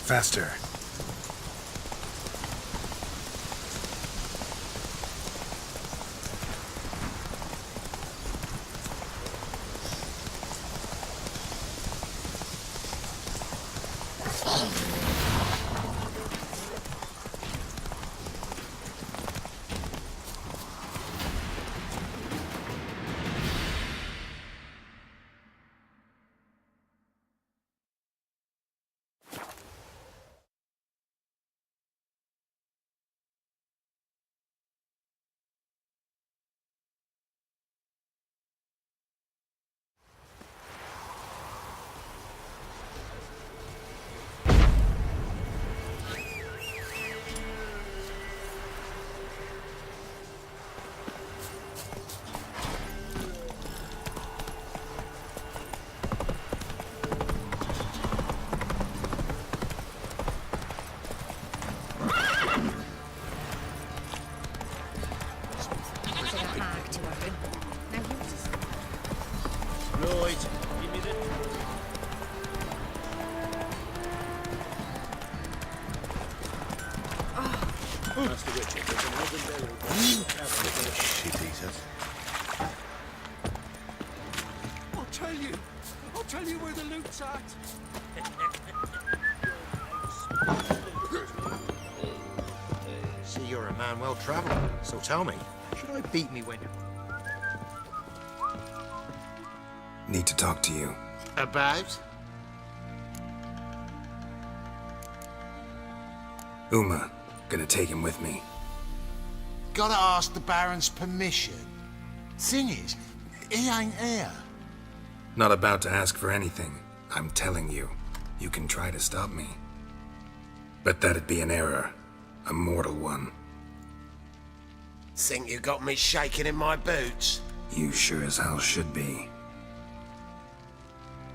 Faster. I'll tell you where the loot's at. See, you're a man well-travelled, so tell me, should I beat me when... Need to talk to you. About? Uma. Gonna take him with me. Gotta ask the Baron's permission. Thing is, he ain't here. Not about to ask for anything. I'm telling you. You can try to stop me. But that'd be an error. A mortal one. Think you got me shaking in my boots? You sure as hell should be.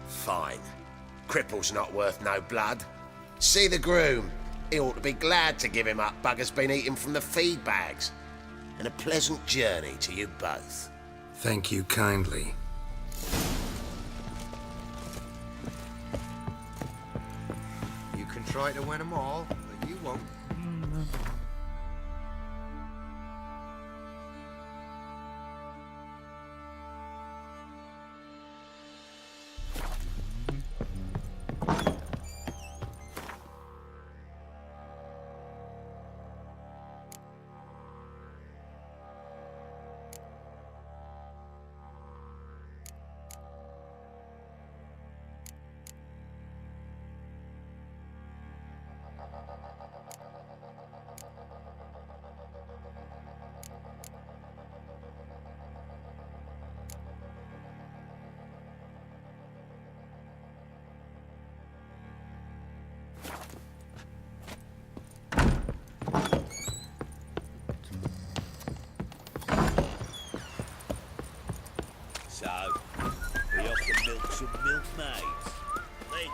Fine. Cripple's not worth no blood. See the groom. He ought to be glad to give him up. Bugger's been eating from the feed bags. And a pleasant journey to you both. Thank you kindly. You can try to win them all, but you won't. So, we off to milk some milkmaids. Later.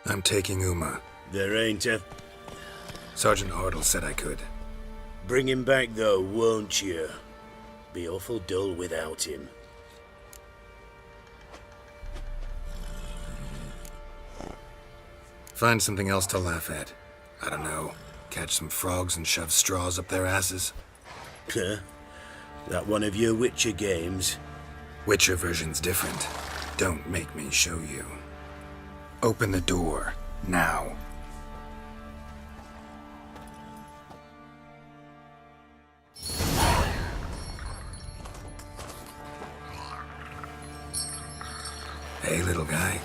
I'm taking Uma. There ain't a... Sergeant Hartle said I could. Bring him back though, won't you? Be awful dull without him. Find something else to laugh at. I don't know. Catch some frogs and shove straws up their asses. Huh? That one of your Witcher games? Witcher version's different. Don't make me show you. Open the door. Now. Hey, little guy.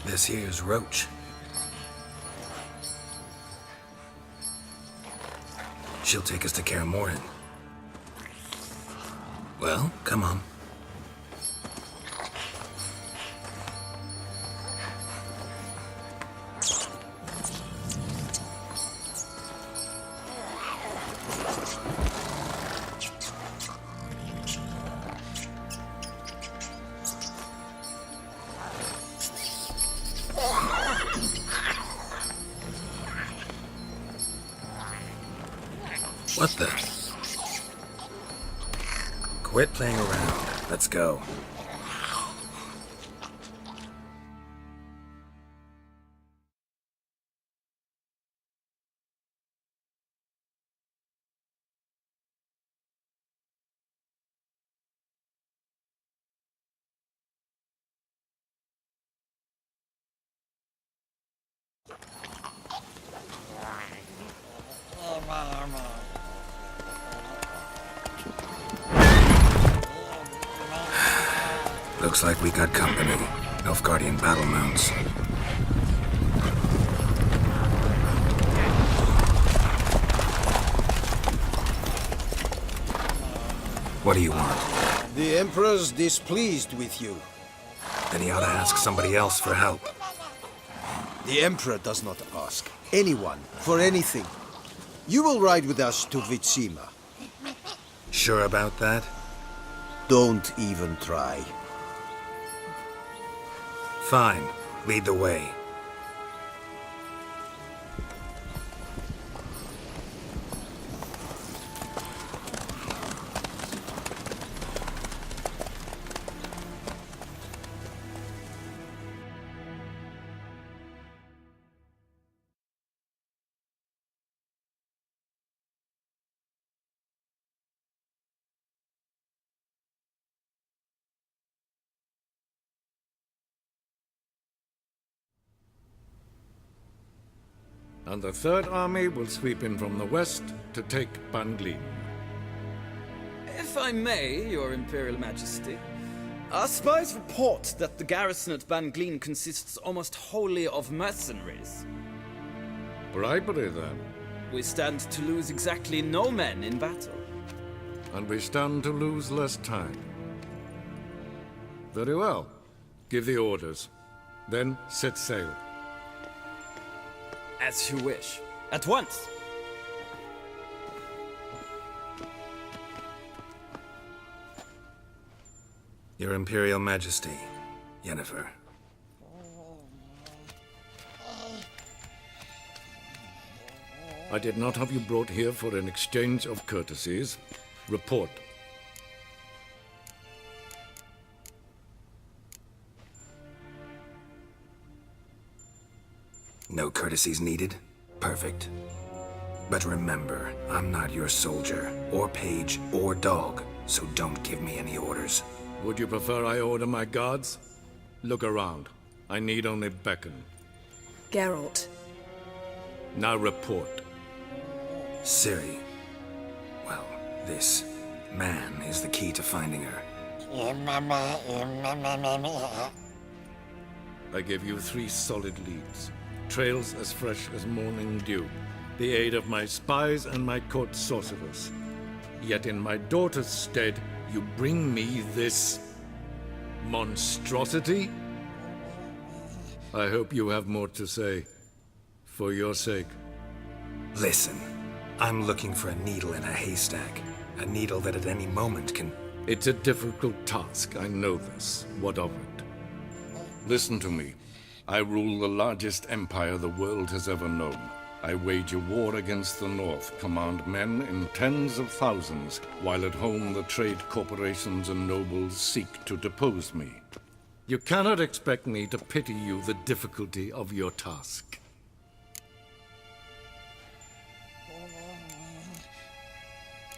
This here's Roach. She'll take us to Kaer Morhen. Well, come on. What the? Quit playing around. Let's go. Looks like we got company. Nilfgaardian battle mounts. What do you want? The Emperor's displeased with you. Then he ought to ask somebody else for help. The Emperor does not ask anyone for anything. You will ride with us to Vitsima. Sure about that? Don't even try. Fine. Lead the way. And the Third Army will sweep in from the west to take Banglin. If I may, Your Imperial Majesty, our spies report that the garrison at Banglin consists almost wholly of mercenaries. Bribery, then. We stand to lose exactly no men in battle. And we stand to lose less time. Very well. Give the orders. Then set sail. As you wish. At once! Your Imperial Majesty, Yennefer. I did not have you brought here for an exchange of courtesies. Report. No courtesies needed? Perfect. But remember, I'm not your soldier, or page, or dog, so don't give me any orders. Would you prefer I order my guards? Look around. I need only beckon. Geralt. Now report. Ciri. Well, this man is the key to finding her. I give you 3 solid leads. Trails as fresh as morning dew. The aid of my spies and my court sorcerers. Yet in my daughter's stead, you bring me this monstrosity? I hope you have more to say. For your sake. Listen, I'm looking for a needle in a haystack. A needle that at any moment can... It's a difficult task, I know this. What of it? Listen to me. I rule the largest empire the world has ever known. I wage a war against the North, command men in tens of thousands, while at home the trade corporations and nobles seek to depose me. You cannot expect me to pity you the difficulty of your task.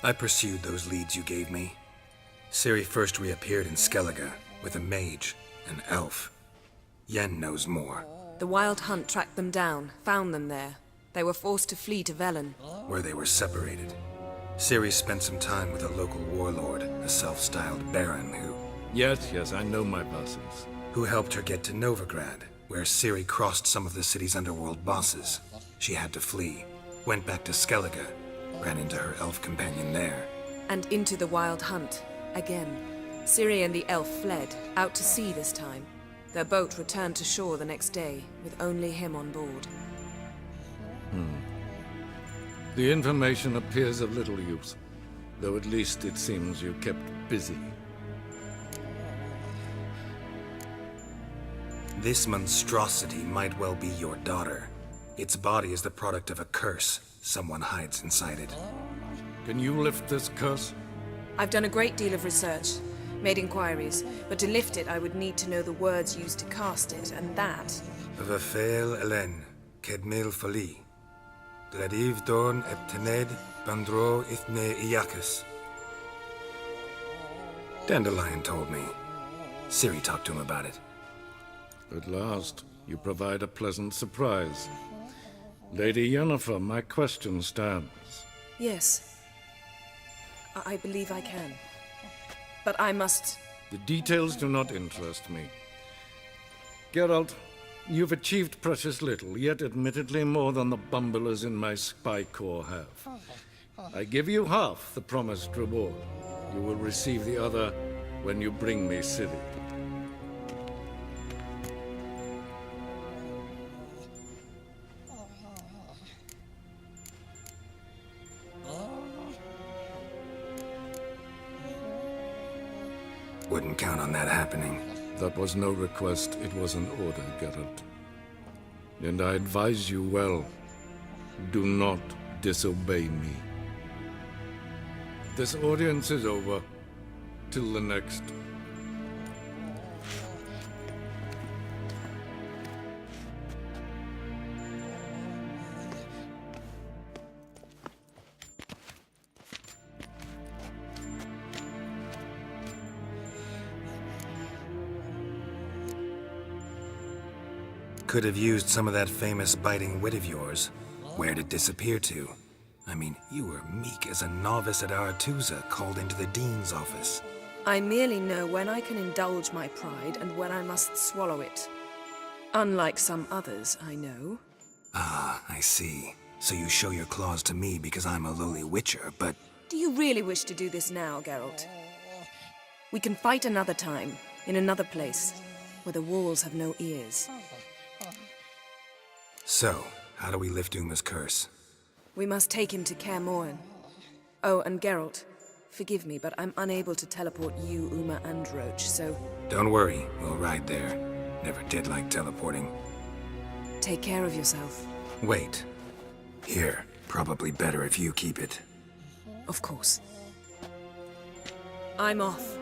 I pursued those leads you gave me. Ciri first reappeared in Skellige with a mage, an elf. Yen knows more. The Wild Hunt tracked them down, found them there. They were forced to flee to Velen. Where they were separated. Ciri spent some time with a local warlord, a self-styled baron Yes, I know my vassals. who helped her get to Novigrad, where Ciri crossed some of the city's underworld bosses. She had to flee, went back to Skellige, ran into her elf companion there. And into the Wild Hunt, again. Ciri and the elf fled, out to sea this time. Their boat returned to shore the next day, with only him on board. The information appears of little use, though at least it seems you kept busy. This monstrosity might well be your daughter. Its body is the product of a curse. Someone hides inside it. Can you lift this curse? I've done a great deal of research, made inquiries, but to lift it I would need to know the words used to cast it, and that... Vafel Elen, Kedmil Fali. Gladiv Dorn Eptened Bandro Ithne Iacus. Dandelion told me. Ciri talked to him about it. At last, you provide a pleasant surprise. Lady Yennefer, my question stands. Yes. I believe I can. But I must... The details do not interest me. Geralt, you've achieved precious little, yet admittedly more than the bumblers in my spy corps have. I give you half the promised reward. You will receive the other when you bring me Ciri. Wouldn't count on that happening. That was no request, it was an order, Geralt. And I advise you well, do not disobey me. This audience is over. Till the next. Could have used some of that famous biting wit of yours. Where'd it disappear to? I mean, you were meek as a novice at Aretuza called into the Dean's office. I merely know when I can indulge my pride and when I must swallow it. Unlike some others, I know. Ah, I see. So you show your claws to me because I'm a lowly witcher, but... Do you really wish to do this now, Geralt? We can fight another time, in another place, where the walls have no ears. So, how do we lift Uma's curse? We must take him to Kaer Morhen. Oh, and Geralt, forgive me, but I'm unable to teleport you, Uma, and Roach, so... Don't worry, we'll ride there. Never did like teleporting. Take care of yourself. Wait. Here, probably better if you keep it. Of course. I'm off.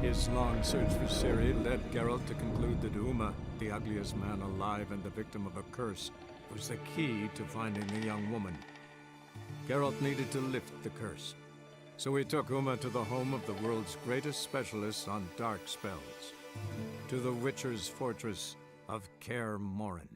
His long search for Ciri led Geralt to conclude that Uma, the ugliest man alive and the victim of a curse, was the key to finding the young woman. Geralt needed to lift the curse, so he took Uma to the home of the world's greatest specialist on dark spells, to the Witcher's fortress of Kaer Morhen.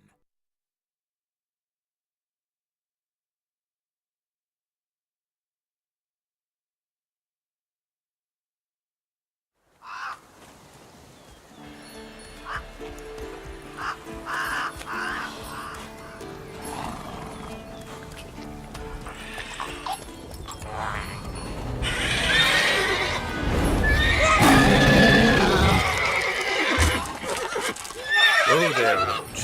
Oh there, Roach.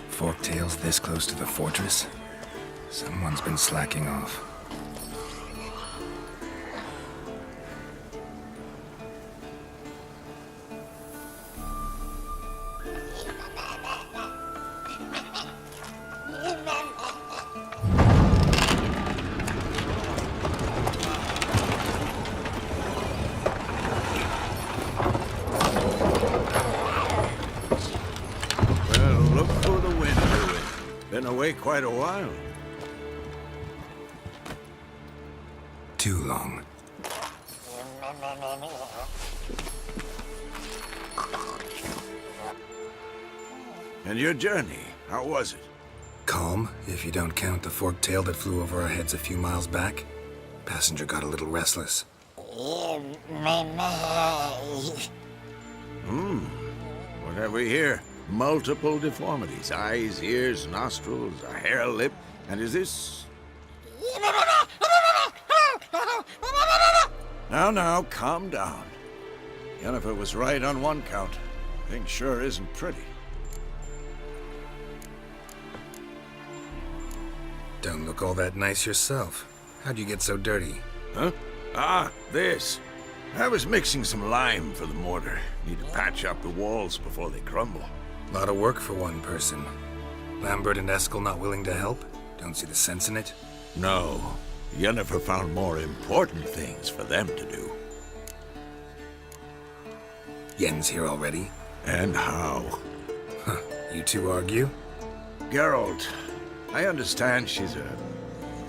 Forktails this close to the fortress? Someone's been slacking off. Been away quite a while. Too long. And your journey, how was it? Calm, if you don't count the forked tail that flew over our heads a few miles back. Passenger got a little restless. What have we here? Multiple deformities. Eyes, ears, nostrils, a hair lip. And is this... Now, calm down. Yennefer was right on one count. Thing sure isn't pretty. Don't look all that nice yourself. How'd you get so dirty? Huh? Ah, this. I was mixing some lime for the mortar. Need to patch up the walls before they crumble. Lot of work for one person. Lambert and Skill not willing to help? Don't see the sense in it? No. Yennefer found more important things for them to do. Yen's here already? And how? Huh. You two argue? Geralt, I understand she's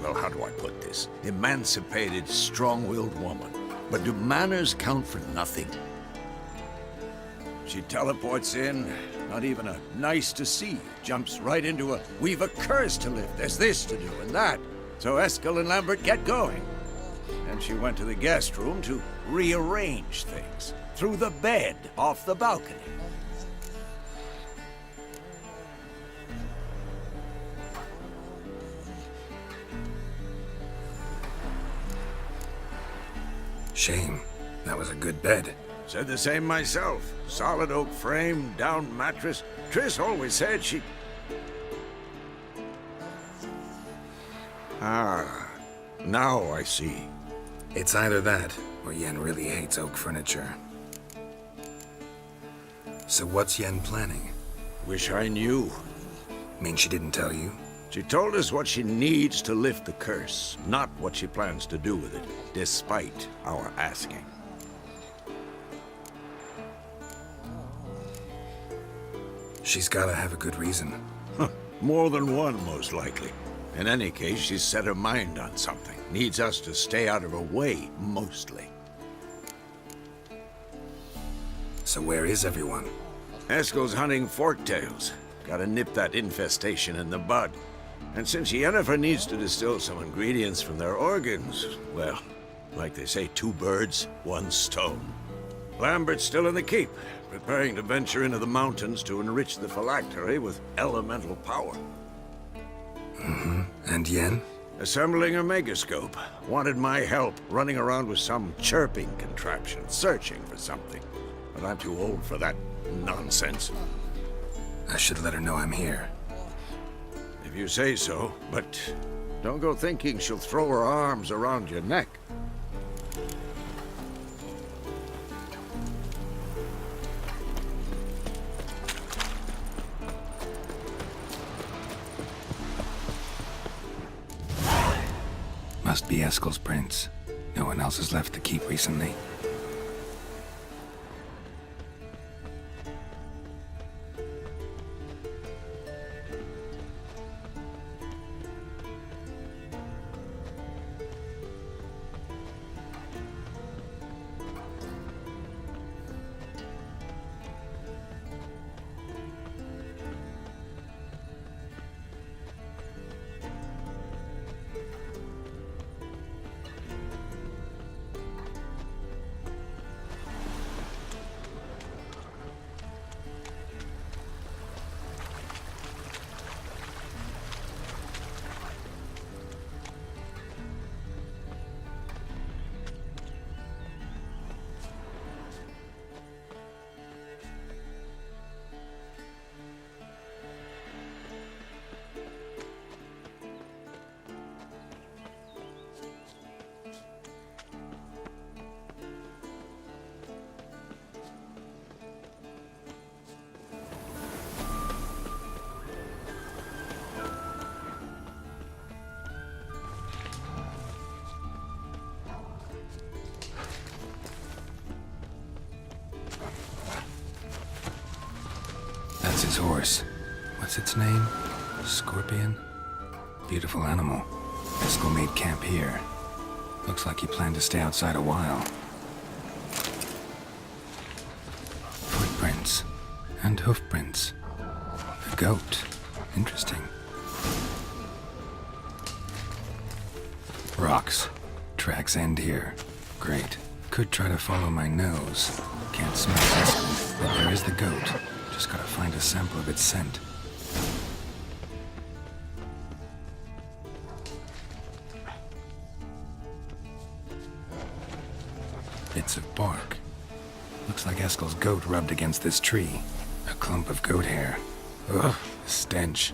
well, how do I put this? Emancipated, strong-willed woman. But do manners count for nothing? She teleports in, not even a nice to see, jumps right into a, we've a curse to lift, there's this to do and that. So Skill and Lambert get going. And she went to the guest room to rearrange things. Through the bed, off the balcony. Shame. That was a good bed. Said the same myself. Solid oak frame, down mattress. Triss always said she... Ah, now I see. It's either that, or Yen really hates oak furniture. So what's Yen planning? Wish I knew. Mean she didn't tell you? She told us what she needs to lift the curse, not what she plans to do with it, despite our asking. She's gotta have a good reason. More than one, most likely. In any case, she's set her mind on something. Needs us to stay out of her way, mostly. So where is everyone? Eskil's hunting forktails. Gotta nip that infestation in the bud. And since Yennefer needs to distill some ingredients from their organs, well, like they say, 2 birds, 1 stone. Lambert's still in the keep, preparing to venture into the mountains to enrich the phylactery with elemental power. Mm-hmm. And Yen? Assembling a megascope. Wanted my help running around with some chirping contraption, searching for something. But I'm too old for that nonsense. I should let her know I'm here. If you say so, but don't go thinking she'll throw her arms around your neck. Must be Eskil's prints. No one else has left the keep recently. That's his horse. What's its name? Scorpion? Beautiful animal. Skill made camp here. Looks like he planned to stay outside a while. Footprints. And hoofprints. A goat. Interesting. Rocks. Tracks end here. Great. Could try to follow my nose. Can't smell this, but there is the goat. Just gotta find a sample of its scent. Bits of bark. Looks like Eskil's goat rubbed against this tree. A clump of goat hair. Ugh, the stench.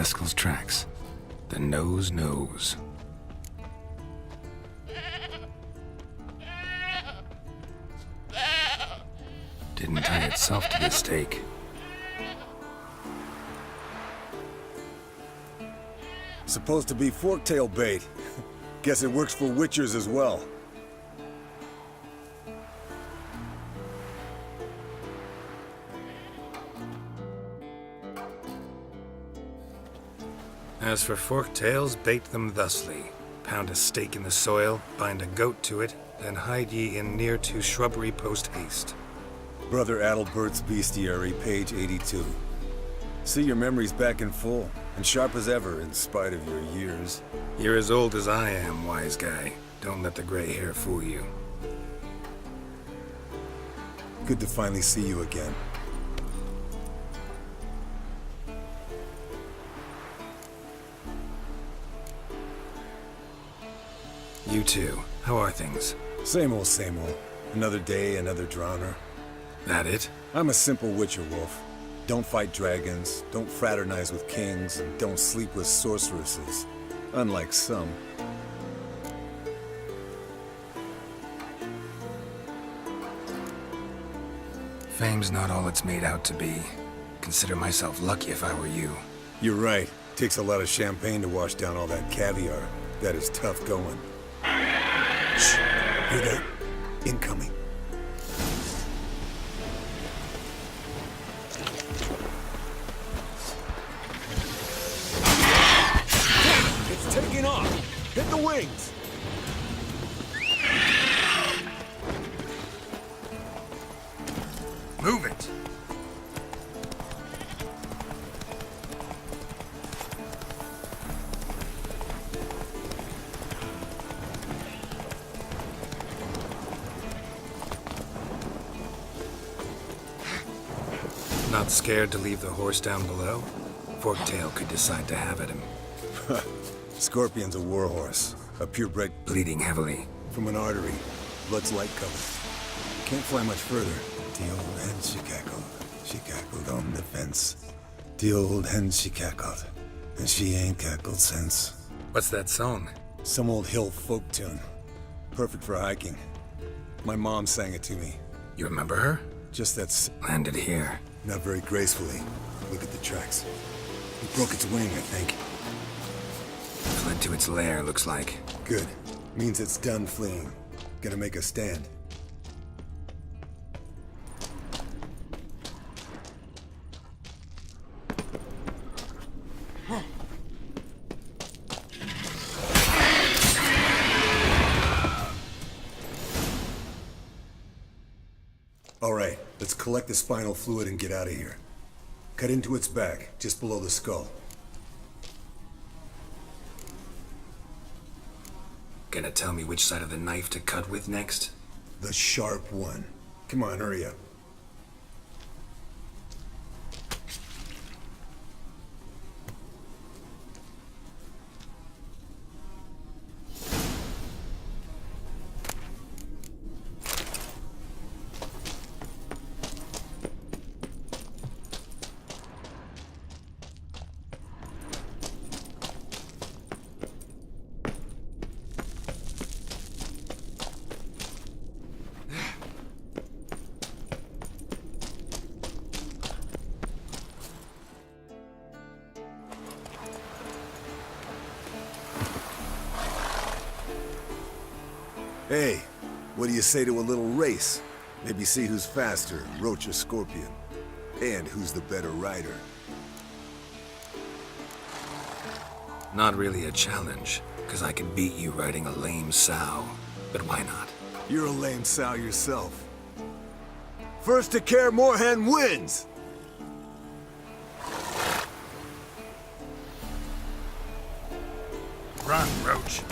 Eskel's tracks. The nose knows. Didn't tie itself to the stake. Supposed to be forktail bait. Guess it works for witchers as well. As for forktails, bait them thusly. Pound a stake in the soil, bind a goat to it, then hide ye in near to shrubbery post haste. Brother Adalbert's Bestiary, page 82. See your memories back in full, and sharp as ever in spite of your years. You're as old as I am, wise guy. Don't let the gray hair fool you. Good to finally see you again. You too. How are things? Same old, same old. Another day, another drowner. That it? I'm a simple witcher wolf. Don't fight dragons, don't fraternize with kings, and don't sleep with sorceresses. Unlike some. Fame's not all it's made out to be. Consider myself lucky if I were you. You're right. Takes a lot of champagne to wash down all that caviar. That is tough going. Shh! Hear that? Incoming. It's taking off! Hit the wings! Move it! Not scared to leave the horse down below? Forktail could decide to have at him. Scorpion's a warhorse. A purebred Bleeding heavily. from an artery. Blood's light colored. Can't fly much further. The old hen she cackled. She cackled on the fence. The old hen she cackled. And she ain't cackled since. What's that song? Some old hill folk tune. Perfect for hiking. My mom sang it to me. You remember her? Just that Landed here. not very gracefully. Look at the tracks. It broke its wing, I think. Fled to its lair, looks like. Good. Means it's done fleeing. Gonna make a stand. All right, let's collect the spinal fluid and get out of here. Cut into its back, just below the skull. Gonna tell me which side of the knife to cut with next? The sharp one. Come on, hurry up. Hey, what do you say to a little race? Maybe see who's faster, Roach or Scorpion. And who's the better rider. Not really a challenge, because I could beat you riding a lame sow. But why not? You're a lame sow yourself. First to Kaer, Morhen wins! Run, Roach.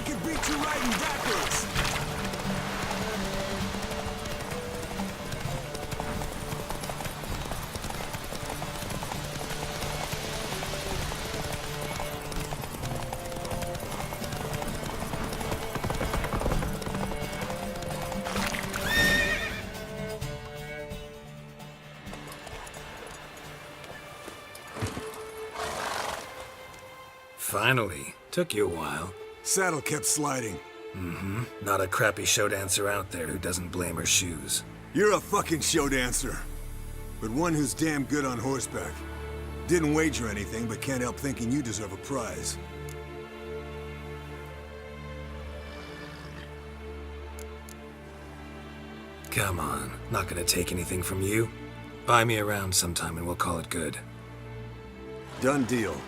I could beat you riding backwards! Finally. Took you a while. Saddle kept sliding. Mm-hmm. Not a crappy show dancer out there who doesn't blame her shoes. You're a fucking show dancer. But one who's damn good on horseback. Didn't wager anything, but can't help thinking you deserve a prize. Come on. Not gonna take anything from you. Buy me around sometime and we'll call it good. Done deal.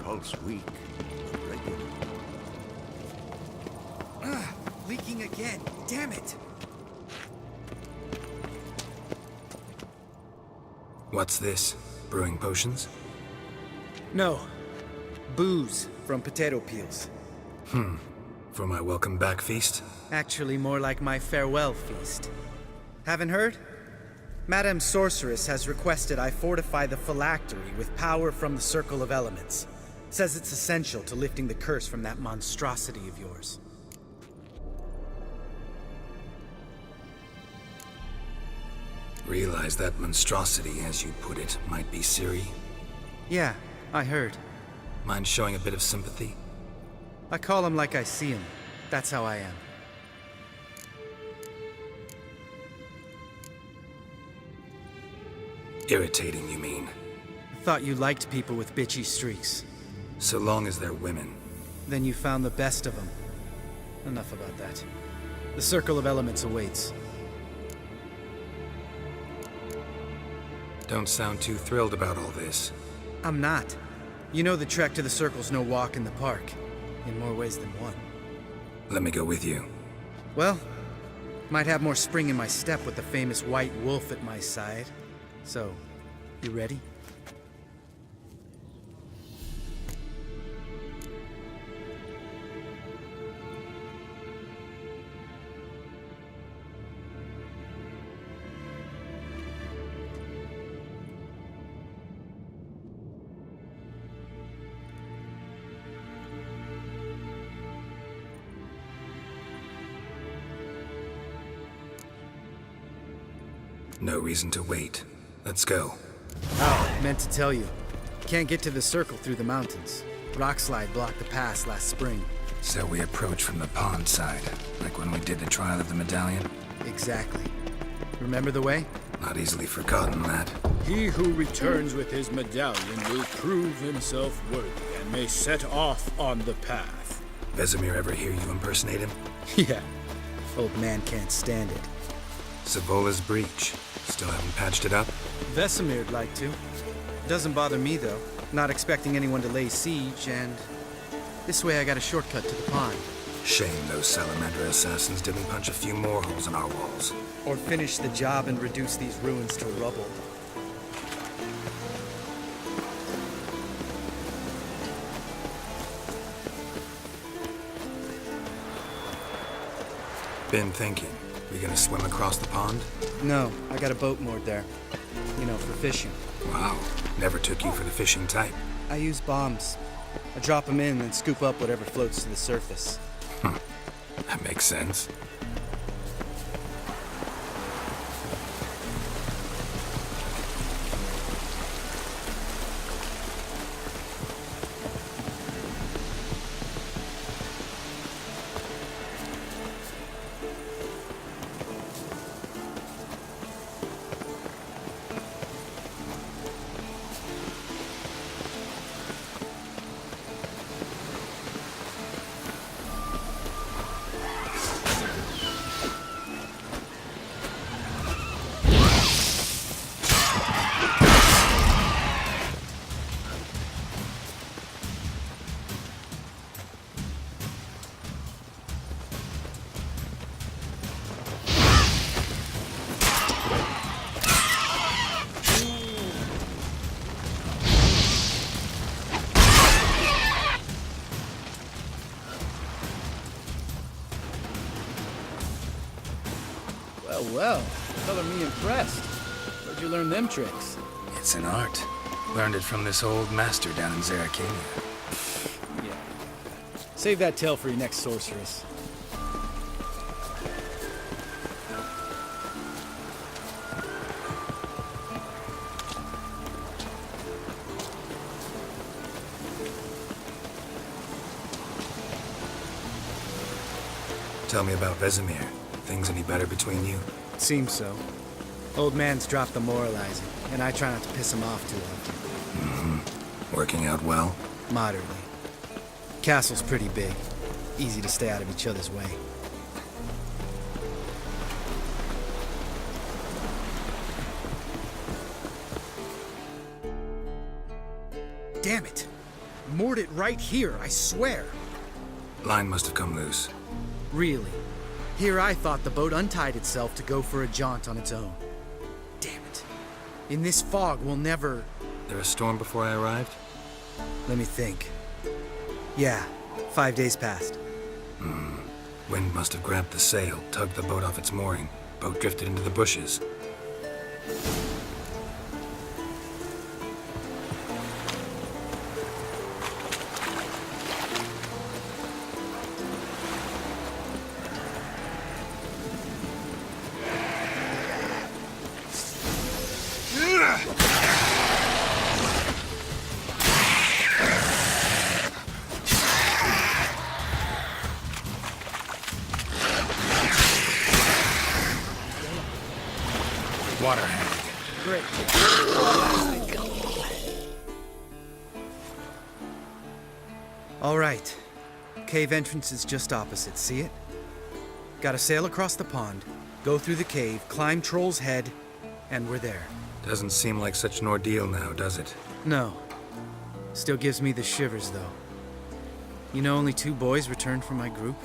Pulse weak. Leaking again. Damn it! What's this? Brewing potions? No. Booze from potato peels. For my welcome back feast? Actually, more like my farewell feast. Haven't heard? Madame Sorceress has requested I fortify the phylactery with power from the Circle of Elements. Says it's essential to lifting the curse from that monstrosity of yours. Realize that monstrosity, as you put it, might be Ciri? Yeah, I heard. Mind showing a bit of sympathy? I call him like I see him. That's how I am. Irritating, you mean? Thought you liked people with bitchy streaks. So long as they're women. Then you found the best of them. Enough about that. The Circle of Elements awaits. Don't sound too thrilled about all this. I'm not. You know the trek to the Circle's no walk in the park. In more ways than one. Let me go with you. Well, might have more spring in my step with the famous white wolf at my side. So, you ready? No reason to wait. Let's go. Oh, meant to tell you. Can't get to the Circle through the mountains. Rockslide blocked the pass last spring. So we approach from the pond side, like when we did the trial of the medallion? Exactly. Remember the way? Not easily forgotten, lad. He who returns with his medallion will prove himself worthy and may set off on the path. Vesemir ever hear you impersonate him? Yeah. Old man can't stand it. Sabola's breach. Still haven't patched it up? Vesemir'd like to. Doesn't bother me, though. Not expecting anyone to lay siege, and... this way I got a shortcut to the pond. Shame those Salamander assassins didn't punch a few more holes in our walls. Or finish the job and reduce these ruins to rubble. Been thinking. You gonna swim across the pond? No, I got a boat moored there. You know, for fishing. Wow, never took you for the fishing type. I use bombs. I drop them in and scoop up whatever floats to the surface. That makes sense. Well, color me impressed. Where'd you learn them tricks? It's an art. Learned it from this old master down in Zerrikania. Yeah. Save that tale for your next sorceress. Tell me about Vesemir. Things any better between you? Seems so. Old man's dropped the moralizing, and I try not to piss him off too often. Working out well? Moderately. Castle's pretty big. Easy to stay out of each other's way. Damn it! Moored it right here, I swear! Line must have come loose. Really? Here I thought the boat untied itself to go for a jaunt on its own. Damn it. In this fog, we'll never... There a storm before I arrived? Let me think. Yeah, 5 days passed. Wind must have grabbed the sail, tugged the boat off its mooring. Boat drifted into the bushes. Water hag. Great. All right. Cave entrance is just opposite, see it? Gotta sail across the pond, go through the cave, climb Troll's Head, and we're there. Doesn't seem like such an ordeal now, does it? No. Still gives me the shivers, though. You know only 2 boys returned from my group?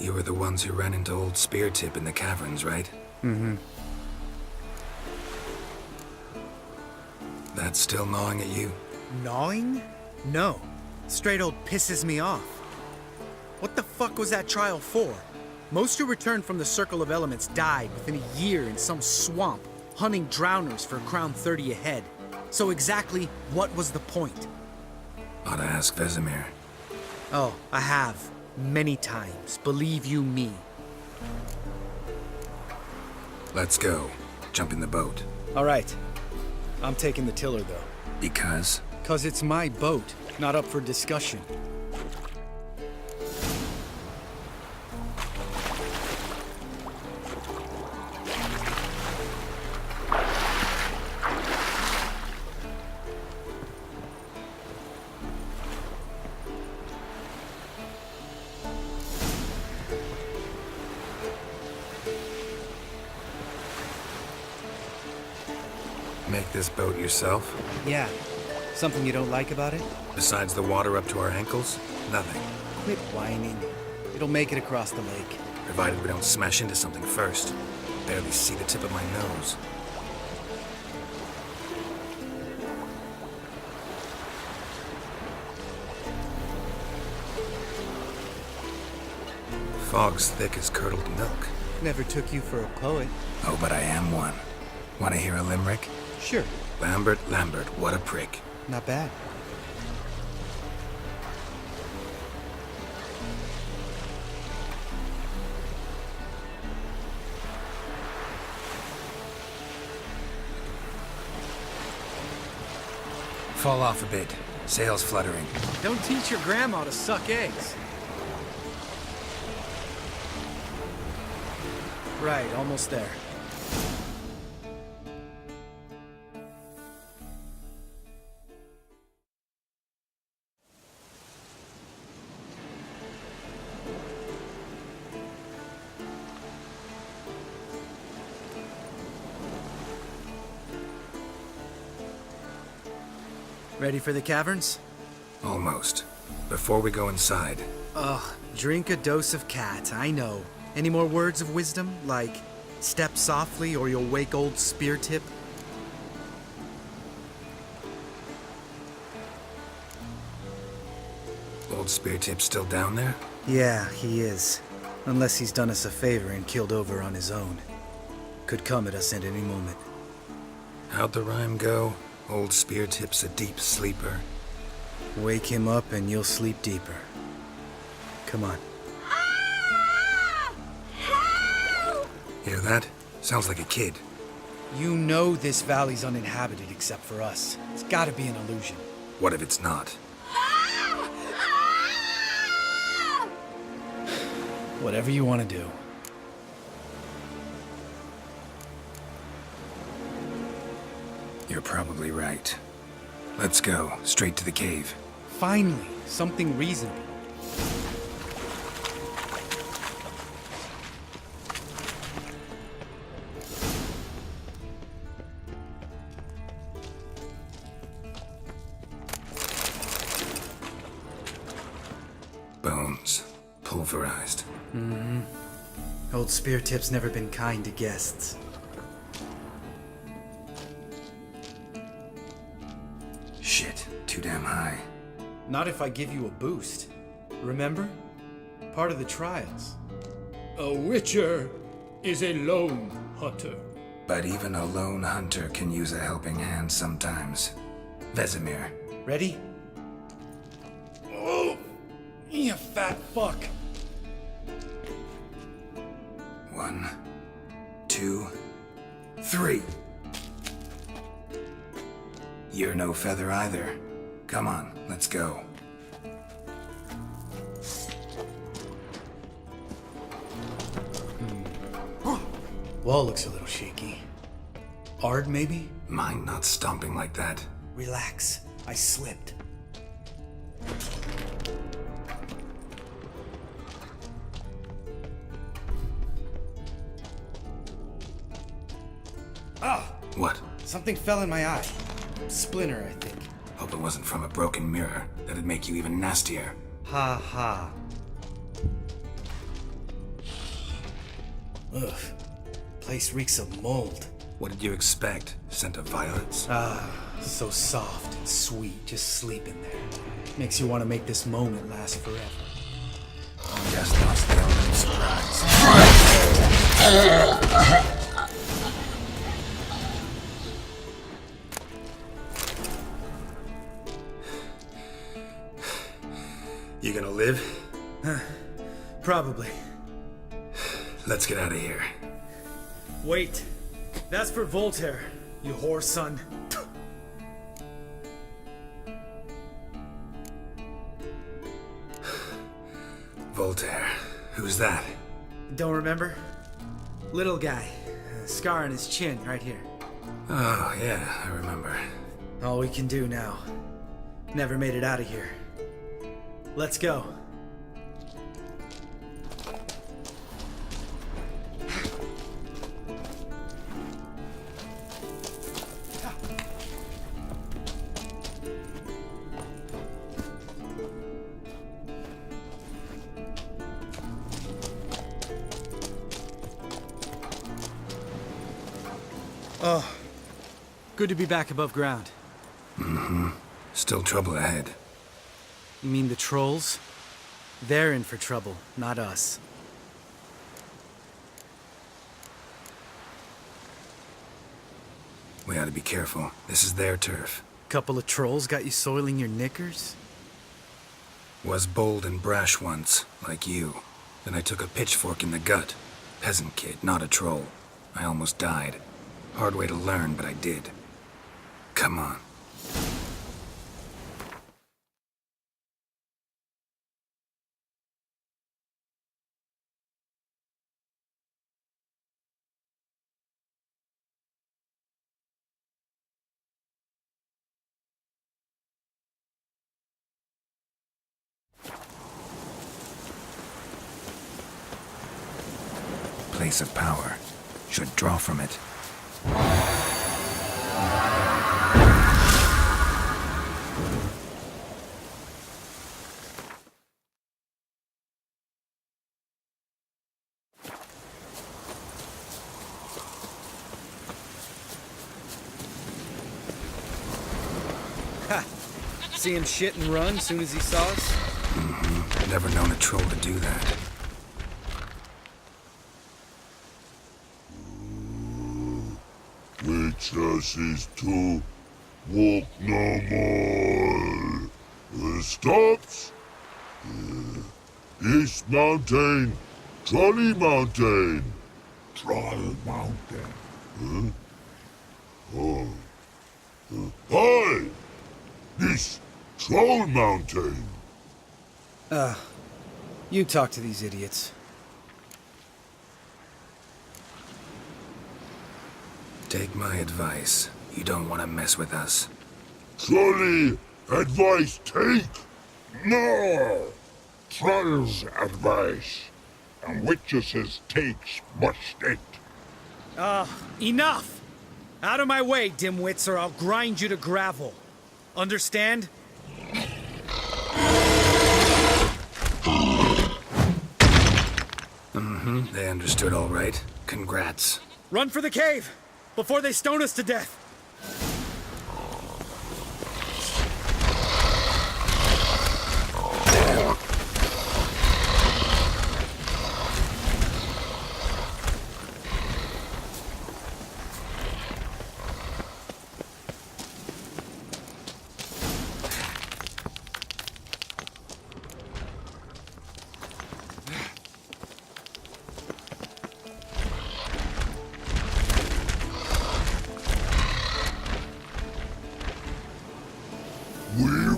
You were the ones who ran into old Speartip in the caverns, right? Mm-hmm. That's still gnawing at you? Gnawing? No. Straight old pisses me off. What the fuck was that trial for? Most who returned from the Circle of Elements died within a year in some swamp, hunting drowners for a crown 30 a head. So exactly what was the point? Ought to ask Vesemir. Oh, I have. Many times. Believe you me. Let's go. Jump in the boat. All right. I'm taking the tiller, though. Because? 'Cause it's my boat, not up for discussion. Make this boat yourself? Yeah. Something you don't like about it? Besides the water up to our ankles? Nothing. Quit whining. It'll make it across the lake. Provided we don't smash into something first. Barely see the tip of my nose. Fog's thick as curdled milk. Never took you for a poet. Oh, but I am one. Want to hear a limerick? Sure. Lambert, Lambert, what a prick. Not bad. Fall off a bit. Sails fluttering. Don't teach your grandma to suck eggs. Right, almost there. Ready for the caverns? Almost. Before we go inside, Ugh, drink a dose of cat, I know. Any more words of wisdom, like step softly or you'll wake old spear tip? old spear tip still down there? Yeah, he is. Unless he's done us a favor and killed over on his own. Could come at us at any moment. How'd the rhyme go? Old spear tip's a deep sleeper. Wake him up and you'll sleep deeper. Come on. Hear that? Sounds like a kid. You know this valley's uninhabited except for us. It's gotta be an illusion. What if it's not? Whatever you want to do. You're probably right. Let's go, straight to the cave. Finally, something reasonable. Bones. Pulverized. Mm-hmm. Old Spear Tip's never been kind to guests. Shit, too damn high. Not if I give you a boost. Remember? Part of the trials. A witcher is a lone hunter. But even a lone hunter can use a helping hand sometimes. Vesemir. Ready? Oh! You fat fuck! 1, 2, 3. You're no feather either. Come on, let's go. Wall looks a little shaky. Ard, maybe? Mind not stomping like that. Relax. I slipped. Ah! What? Something fell in my eye. Splinter, I think. Hope it wasn't from a broken mirror. That'd make you even nastier. Ha ha. Ugh. Place reeks of mold. What did you expect? Scent of violets? Ah, so soft and sweet, just sleep in there. Makes you want to make this moment last forever. Just lost the element of surprise. You gonna live? Probably. Let's get out of here. Wait. That's for Voltaire, you whore son. Voltaire. Who's that? Don't remember? Little guy. Scar on his chin, right here. Oh, yeah, I remember. All we can do now. Never made it out of here. Let's go. Oh, good to be back above ground. Mm-hmm. Still trouble ahead. You mean the trolls? They're in for trouble, not us. We ought to be careful. This is their turf. Couple of trolls got you soiling your knickers? Was bold and brash once, like you. Then I took a pitchfork in the gut. Peasant kid, not a troll. I almost died. Hard way to learn, but I did. Come on. Place of power. Should draw from it. Ha! See him shit and run soon as he saw us? Mm-hmm. Never known a troll to do that. Witches is to walk no more. Stops. East Mountain, Trolley Mountain. Troll Mountain. Huh? Oh. Hi! This Troll Mountain. You talk to these idiots. Take my advice. You don't want to mess with us. Trolley advice take? No! Troll's advice. And witches takes must it. Enough! Out of my way, dimwits, or I'll grind you to gravel. Understand? Mm-hmm. They understood all right. Congrats. Run for the cave! Before they stone us to death!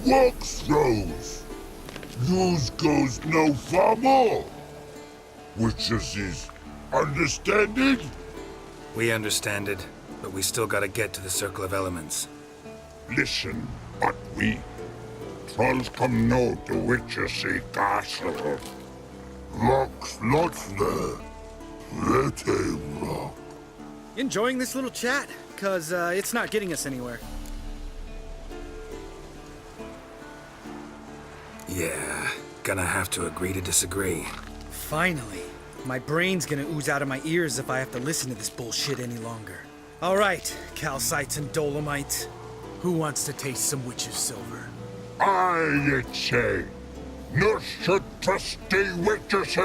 Walks throws. News goes no far more. Witches is understand it? We understand it, but we still gotta get to the Circle of Elements. Listen, but we. Trolls come no to witches castle. Rocks lots there. Let a rock. Enjoying this little chat? 'Cause it's not getting us anywhere. Yeah, gonna have to agree to disagree. Finally. My brain's gonna ooze out of my ears if I have to listen to this bullshit any longer. All right, calcites and dolomites. Who wants to taste some witch's silver? I say, no should trusty witches.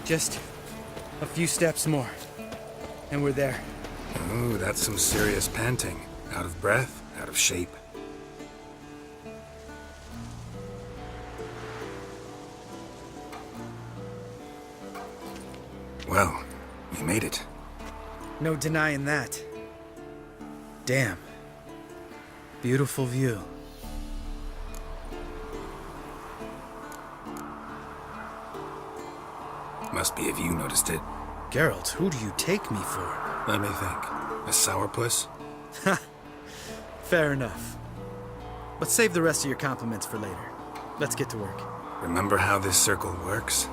Just a few steps more, and we're there. Ooh, that's some serious panting. Out of breath, out of shape. Well, we made it. No denying that. Damn. Beautiful view. Must be if you noticed it. Geralt, who do you take me for? Let me think. A sourpuss? Fair enough. But save the rest of your compliments for later. Let's get to work. Remember how this circle works?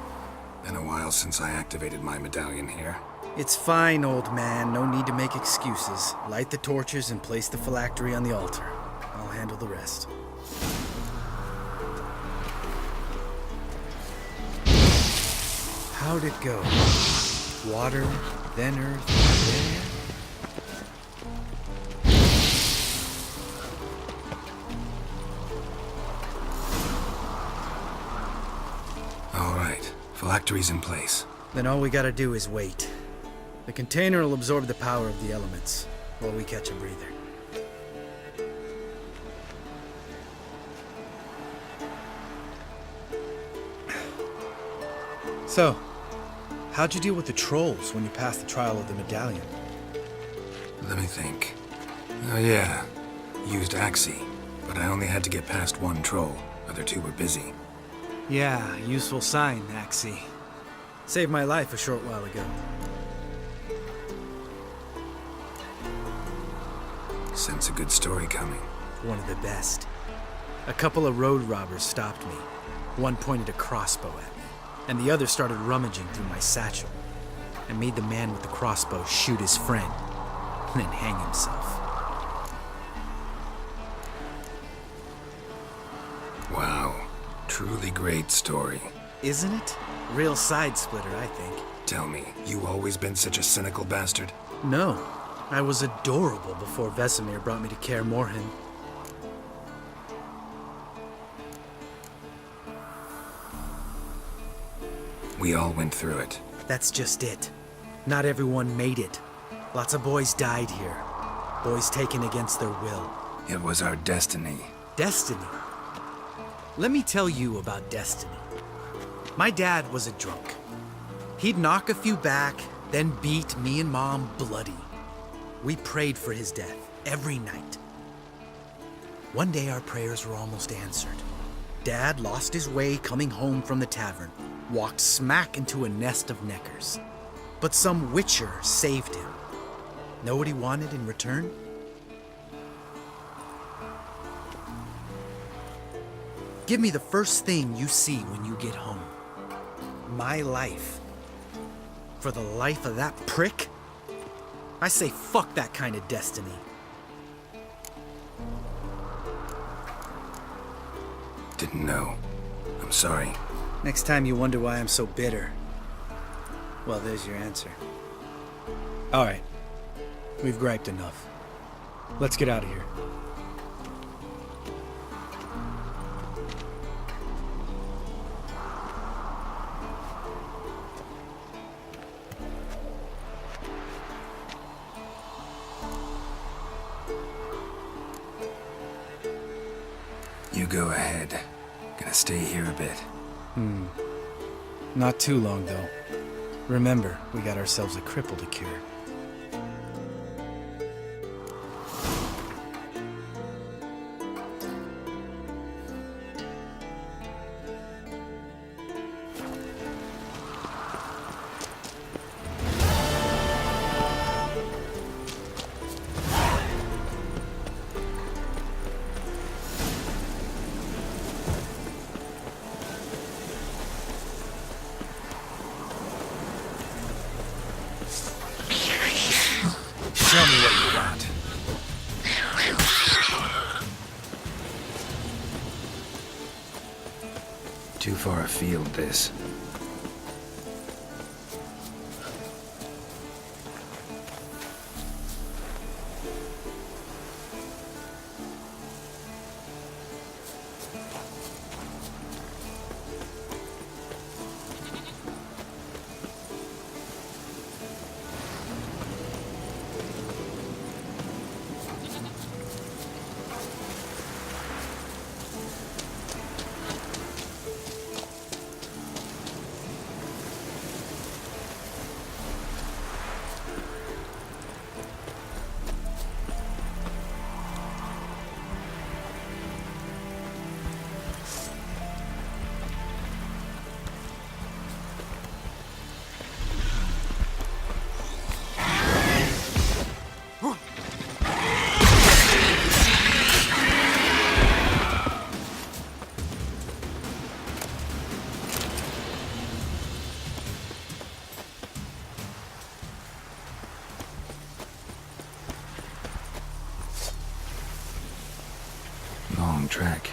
Been a while since I activated my medallion here. It's fine, old man. No need to make excuses. Light the torches and place the phylactery on the altar. I'll handle the rest. How'd it go? Water, then earth, then air? All right, phylactery's in place. Then all we gotta do is wait. The container will absorb the power of the elements, while we catch a breather. So, how'd you deal with the trolls when you passed the trial of the medallion? Let me think. Oh yeah, used Axie, but I only had to get past one troll. Other two were busy. Yeah, useful sign, Axie. Saved my life a short while ago. Sense a good story coming. One of the best. A couple of road robbers stopped me. One pointed a crossbow at me, and the other started rummaging through my satchel. I made the man with the crossbow shoot his friend, and then hang himself. Wow, truly great story. Isn't it? Real side splitter, I think. Tell me, you always been such a cynical bastard? No, I was adorable before Vesemir brought me to Kaer Morhen. We all went through it. That's just it. Not everyone made it. Lots of boys died here. Boys taken against their will. It was our destiny. Destiny? Let me tell you about destiny. My dad was a drunk. He'd knock a few back, then beat me and Mom bloody. We prayed for his death every night. One day our prayers were almost answered. Dad lost his way coming home from the tavern, walked smack into a nest of neckers. But some witcher saved him. Know what he wanted in return? Give me the first thing you see when you get home. My life. For the life of that prick? I say fuck that kind of destiny. Didn't know. I'm sorry. Next time you wonder why I'm so bitter, well, there's your answer. All right. We've griped enough. Let's get out of here. You go ahead. Gonna stay here a bit. Not too long, though. Remember, we got ourselves a cripple to cure. Show me what you got. Too far afield, this. Long track.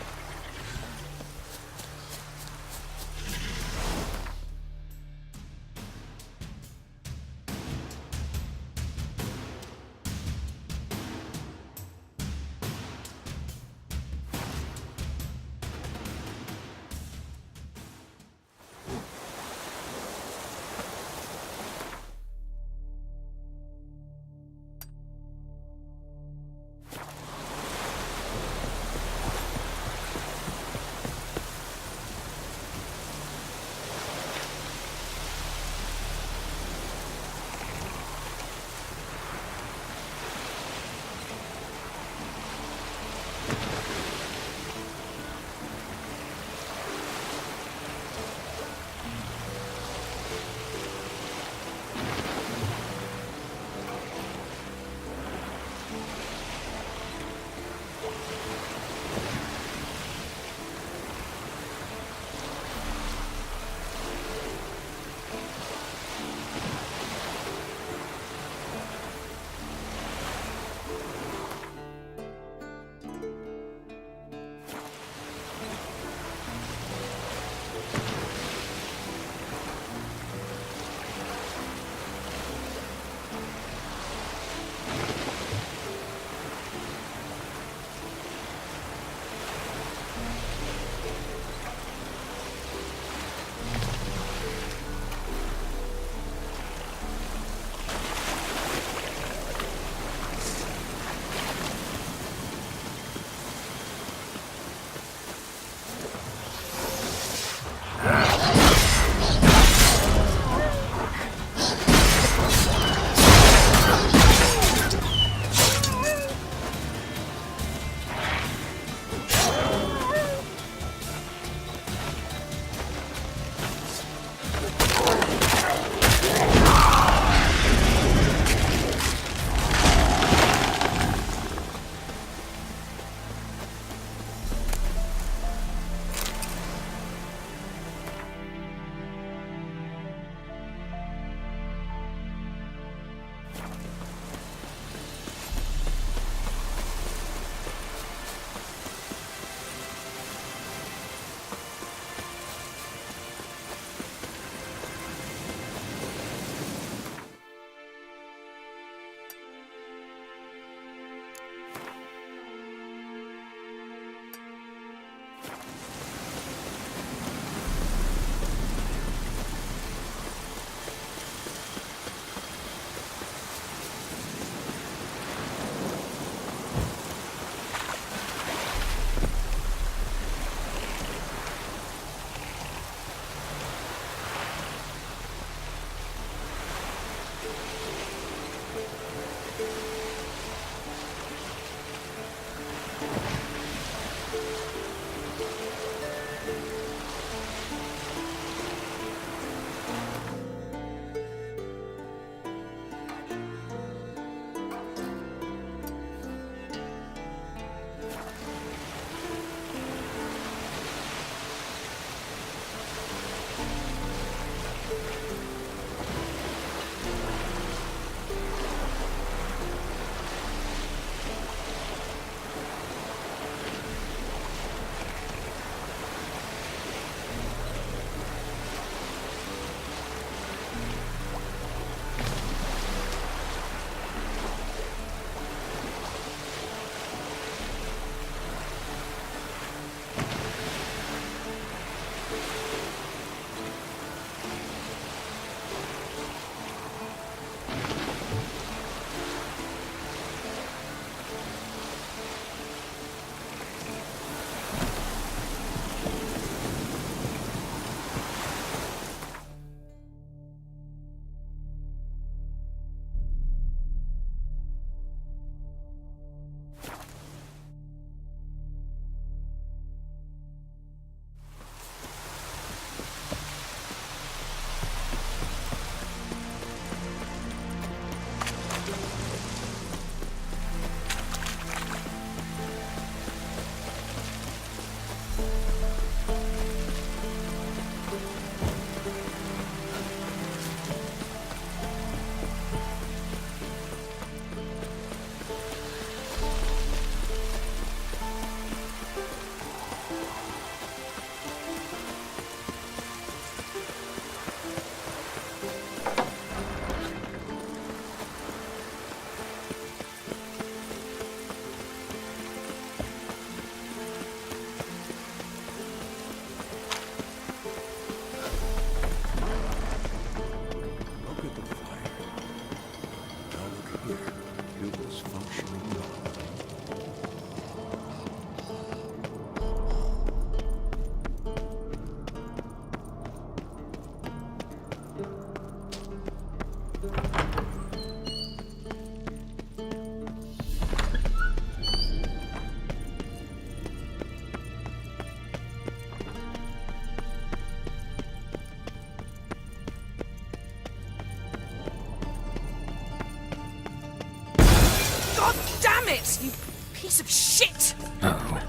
this, you piece of shit! Uh-oh.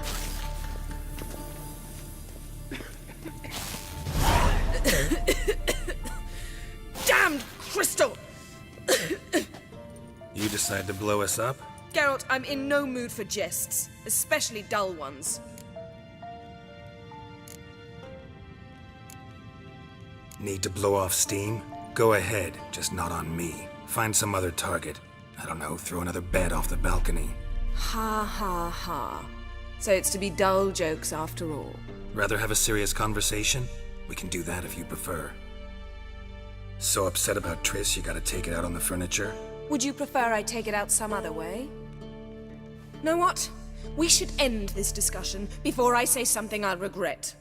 Damned crystal! You decide to blow us up? Geralt, I'm in no mood for jests, especially dull ones. Need to blow off steam? Go ahead, just not on me. Find some other target. I don't know, throw another bed off the balcony. Ha ha ha. So it's to be dull jokes after all. Rather have a serious conversation? We can do that if you prefer. So upset about Triss you gotta take it out on the furniture? Would you prefer I take it out some other way? Know what? We should end this discussion before I say something I'll regret.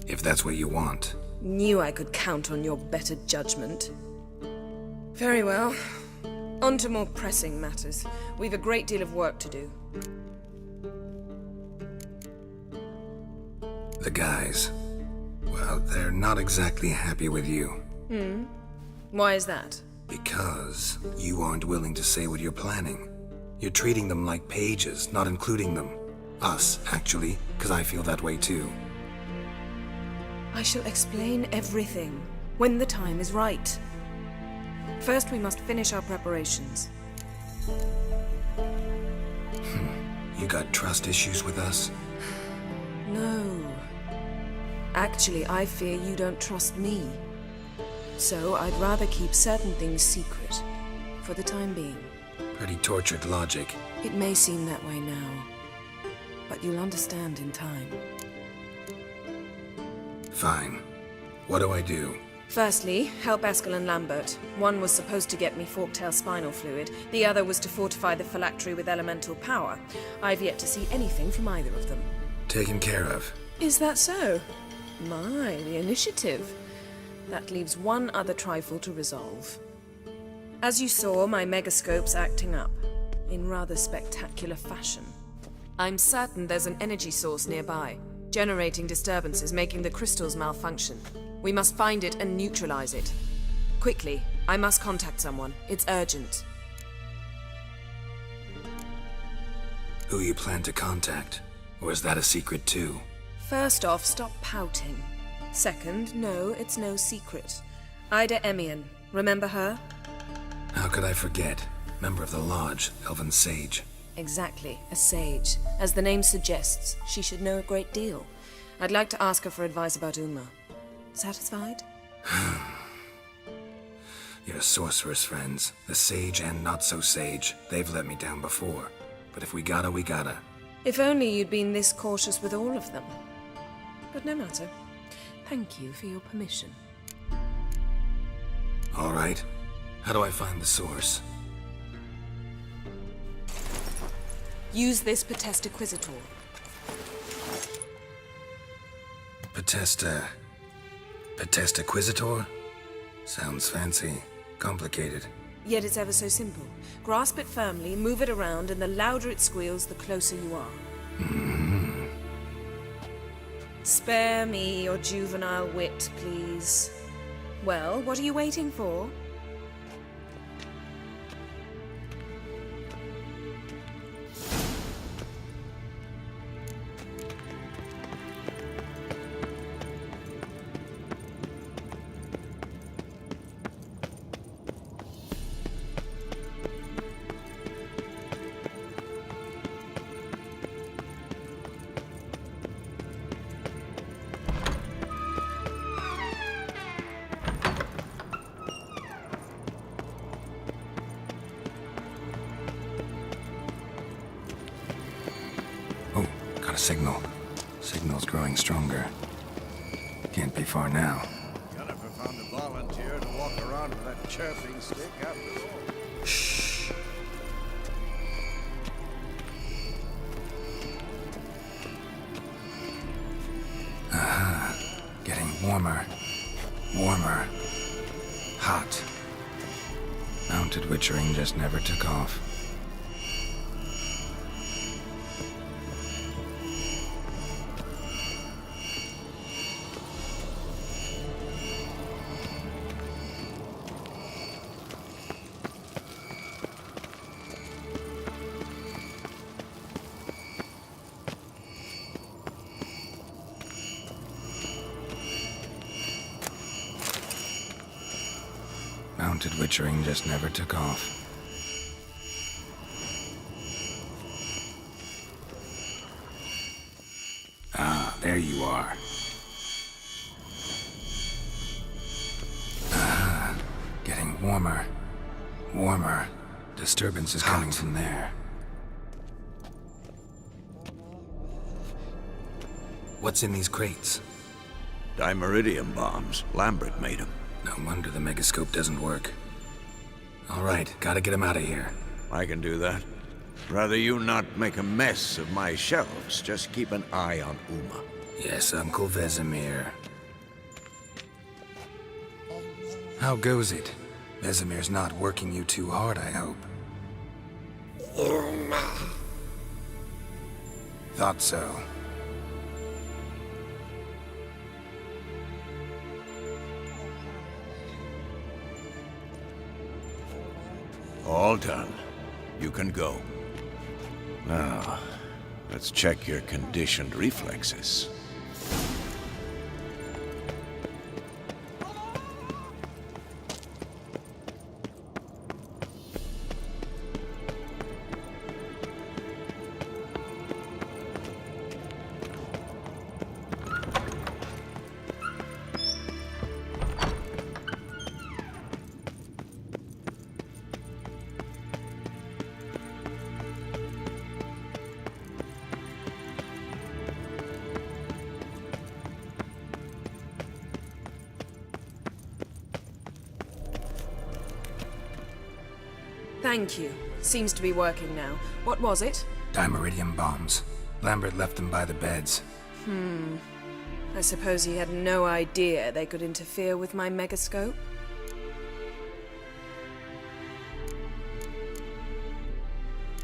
If that's what you want. Knew I could count on your better judgment. Very well. On to more pressing matters. We've a great deal of work to do. The guys. Well, they're not exactly happy with you. Why is that? Because you aren't willing to say what you're planning. You're treating them like pages, not including them. Us, actually, because I feel that way too. I shall explain everything when the time is right. First, we must finish our preparations. You got trust issues with us? No. Actually, I fear you don't trust me. So I'd rather keep certain things secret, for the time being. Pretty tortured logic. It may seem that way now, but you'll understand in time. Fine. What do I do? Firstly, help Eskel and Lambert. One was supposed to get me forktail spinal fluid, the other was to fortify the phylactery with elemental power. I've yet to see anything from either of them. Taken care of. Is that so? My, the initiative. That leaves one other trifle to resolve. As you saw, my megascope's acting up, in rather spectacular fashion. I'm certain there's an energy source nearby, generating disturbances, making the crystals malfunction. We must find it and neutralize it. Quickly, I must contact someone. It's urgent. Who you plan to contact? Or is that a secret too? First off, stop pouting. Second, no, it's no secret. Ida Emian. Remember her? How could I forget? Member of the Lodge, Elven Sage. Exactly, a sage. As the name suggests, she should know a great deal. I'd like to ask her for advice about Uma. Satisfied? Your sorceress friends, the sage and not-so-sage, they've let me down before. But if we gotta, we gotta. If only you'd been this cautious with all of them. But no matter. Thank you for your permission. All right. How do I find the source? Use this Potestaquizitor. Potestaquizitor? Sounds fancy. Complicated. Yet it's ever so simple. Grasp it firmly, move it around, and the louder it squeals, the closer you are. Spare me your juvenile wit, please. Well, what are you waiting for? Signal. Signal's growing stronger. Can't be far now. Jennifer found a volunteer to walk around with that chirping stick after all. Shh. Aha. Getting warmer. Warmer. Hot. Mounted witchering just never took off. Attempted witchering just never took off. Ah, there you are. Ah, getting warmer. Warmer. Disturbance is coming from there. What's in these crates? Dimeridium bombs. Lambert made them. No wonder the megascope doesn't work. All right, gotta get him out of here. I can do that. Rather you not make a mess of my shelves. Just keep an eye on Uma. Yes, Uncle Vesemir. How goes it? Vesemir's not working you too hard, I hope. Uma. Thought so. All done. You can go. Now, let's check your conditioned reflexes. Thank you. Seems to be working now. What was it? Dimeridium bombs. Lambert left them by the beds. I suppose he had no idea they could interfere with my megascope?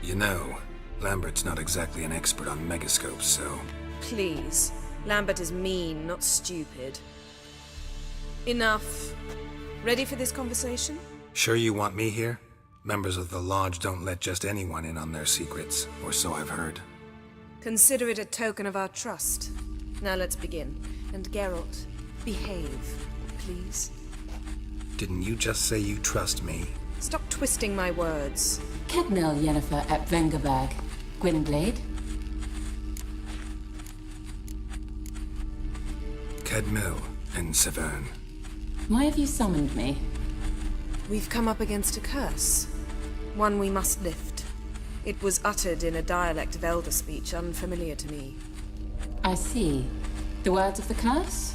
You know, Lambert's not exactly an expert on megascopes, so... Please. Lambert is mean, not stupid. Enough. Ready for this conversation? Sure you want me here? Members of the Lodge don't let just anyone in on their secrets, or so I've heard. Consider it a token of our trust. Now let's begin. And Geralt, behave, please. Didn't you just say you trust me? Stop twisting my words. Kednel Yennefer at Vengerberg. Gwynblade? Kedmil and Severn. Why have you summoned me? We've come up against a curse. One we must lift. It was uttered in a dialect of Elder speech unfamiliar to me. I see. The words of the curse?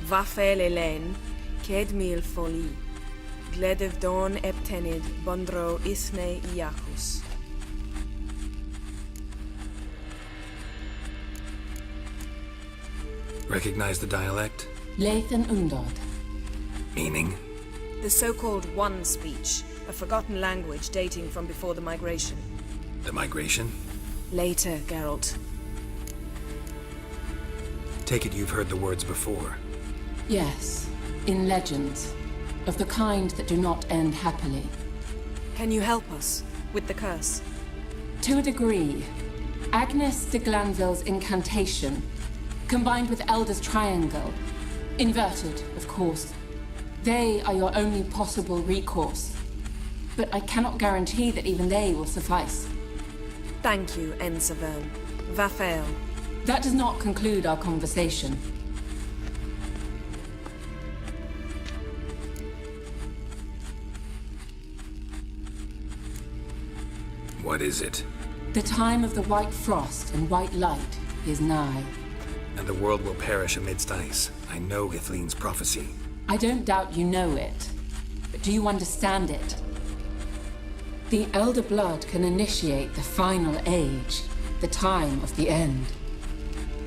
Vafel Elen, Kedmil Foli, Gledev Don Eptenid, Bondro Isne Iacus. Recognize the dialect? Lathan Undod. Meaning? The so-called One speech, a forgotten language dating from before the migration. The migration? Later, Geralt. Take it you've heard the words before. Yes, in legends. Of the kind that do not end happily. Can you help us with the curse? To a degree. Agnes de Glanville's incantation, combined with Elder's triangle, inverted, of course. They are your only possible recourse. But I cannot guarantee that even they will suffice. Thank you, Severn. Vafel. That does not conclude our conversation. What is it? The time of the white frost and white light is nigh. And the world will perish amidst ice. I know Ithleen's prophecy. I don't doubt you know it. But do you understand it? The Elder Blood can initiate the final age, the time of the end.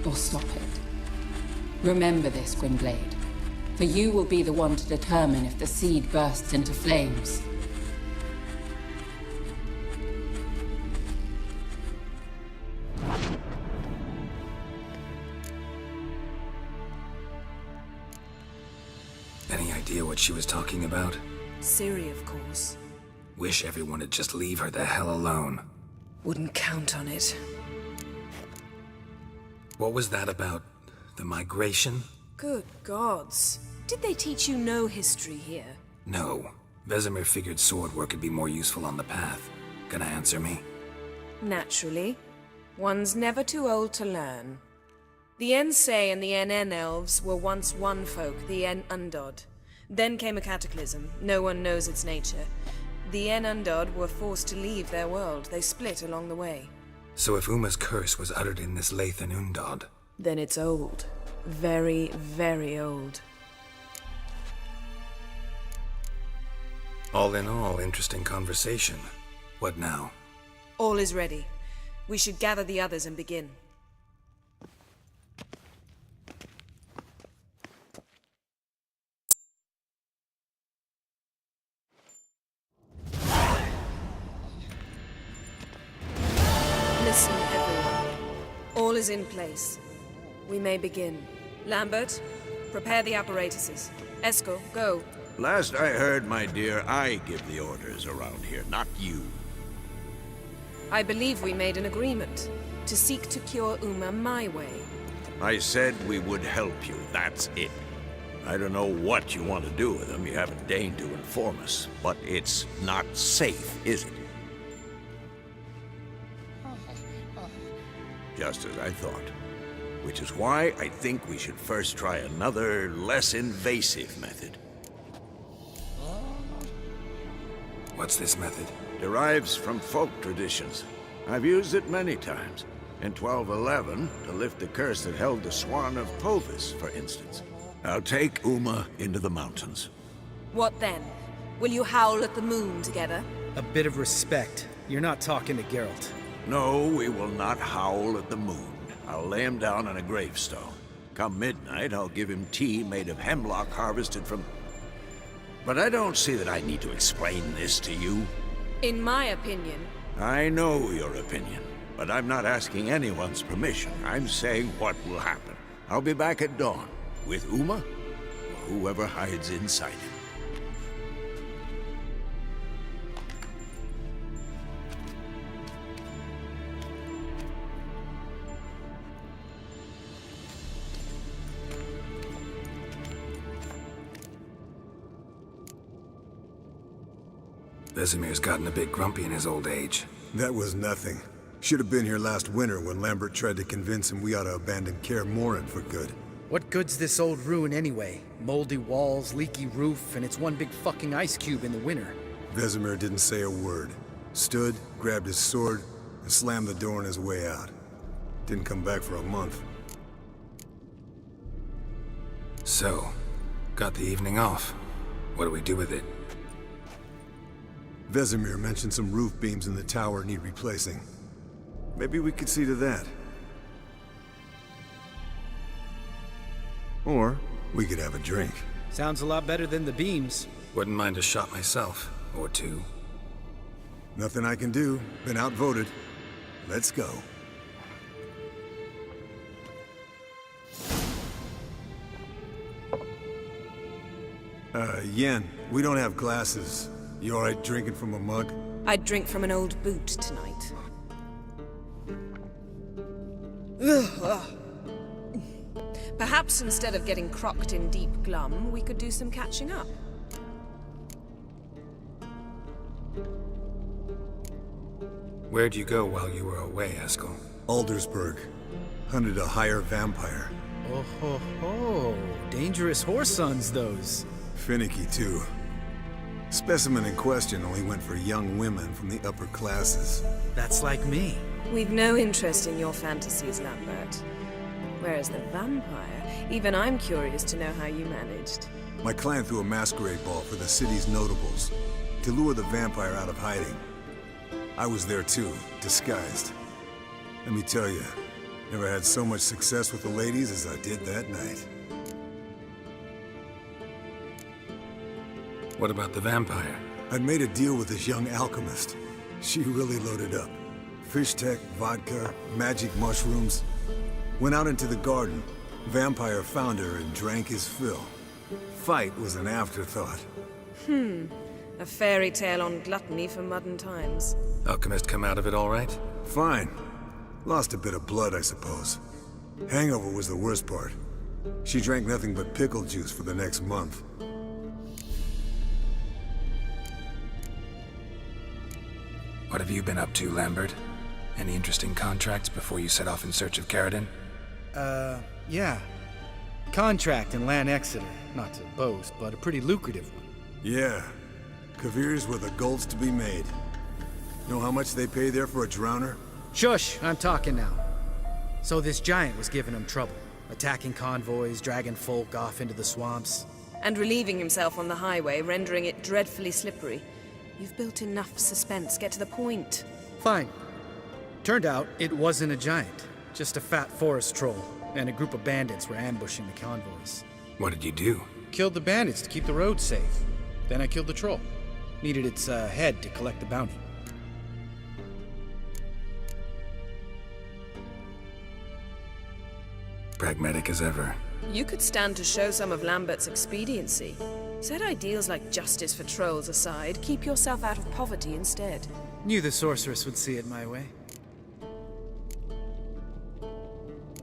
Or stop it. Remember this, Gwynblade. For you will be the one to determine if the seed bursts into flames. Any idea what she was talking about? Ciri, of course. Wish everyone would just leave her the hell alone. Wouldn't count on it. What was that about? The migration? Good gods. Did they teach you no history here? No. Vesemir figured sword work could be more useful on the path. Gonna answer me? Naturally. One's never too old to learn. The Ensei and the NN elves were once one folk, the En Undod. Then came a cataclysm. No one knows its nature. The En Undod were forced to leave their world. They split along the way. So if Uma's curse was uttered in this Lathan Undod, then it's old. Very, very old. All in all, interesting conversation. What now? All is ready. We should gather the others and begin. Listen, everyone. All is in place. We may begin. Lambert, prepare the apparatuses. Esco, go. Last I heard, my dear, I give the orders around here, not you. I believe we made an agreement to seek to cure Uma my way. I said we would help you, that's it. I don't know what you want to do with them, you haven't deigned to inform us, but it's not safe, is it? Just as I thought. Which is why I think we should first try another, less invasive method. What's this method? Derives from folk traditions. I've used it many times. In 1211, to lift the curse that held the Swan of Povis, for instance. I'll take Uma into the mountains. What then? Will you howl at the moon together? A bit of respect. You're not talking to Geralt. No, we will not howl at the moon. I'll lay him down on a gravestone. Come midnight, I'll give him tea made of hemlock harvested from... But I don't see that I need to explain this to you. In my opinion... I know your opinion, but I'm not asking anyone's permission. I'm saying what will happen. I'll be back at dawn, with Uma, or whoever hides inside him. Vesemir's gotten a bit grumpy in his old age. That was nothing. Should have been here last winter when Lambert tried to convince him we ought to abandon Kaer Morhen for good. What good's this old ruin anyway? Moldy walls, leaky roof, and it's one big fucking ice cube in the winter. Vesemir didn't say a word. Stood, grabbed his sword, and slammed the door on his way out. Didn't come back for a month. So, got the evening off. What do we do with it? Vesemir mentioned some roof beams in the tower need replacing. Maybe we could see to that. Or we could have a drink. Sounds a lot better than the beams. Wouldn't mind a shot myself, or two. Nothing I can do. Been outvoted. Let's go. Yen, we don't have glasses. You alright drinking from a mug? I'd drink from an old boot tonight. Perhaps instead of getting crocked in deep glum, we could do some catching up. Where'd you go while you were away, Eskel? Aldersburg. Hunted a higher vampire. Oh ho ho. Dangerous horse sons, those. Finicky, too. Specimen in question only went for young women from the upper classes. That's like me. We've no interest in your fantasies, Lambert. Whereas the vampire, even I'm curious to know how you managed. My clan threw a masquerade ball for the city's notables, to lure the vampire out of hiding. I was there too, disguised. Let me tell you, never had so much success with the ladies as I did that night. What about the vampire? I'd made a deal with this young alchemist. She really loaded up. Fish tech, vodka, magic mushrooms. Went out into the garden. Vampire found her and drank his fill. Fight was an afterthought. A fairy tale on gluttony for modern times. Alchemist come out of it all right? Fine. Lost a bit of blood, I suppose. Hangover was the worst part. She drank nothing but pickle juice for the next month. What have you been up to, Lambert? Any interesting contracts before you set off in search of Kaer? Yeah. Contract in Lan Exeter. Not to boast, but a pretty lucrative one. Yeah. Kavir's were the golds to be made. Know how much they pay there for a drowner? Shush! I'm talking now. So this giant was giving him trouble. Attacking convoys, dragging folk off into the swamps. And relieving himself on the highway, rendering it dreadfully slippery. You've built enough suspense. Get to the point. Fine. Turned out it wasn't a giant. Just a fat forest troll. And a group of bandits were ambushing the convoys. What did you do? Killed the bandits to keep the road safe. Then I killed the troll. Needed its head to collect the bounty. Pragmatic as ever. You could stand to show some of Lambert's expediency. Set ideals like justice for trolls aside, keep yourself out of poverty instead. Knew the sorceress would see it my way.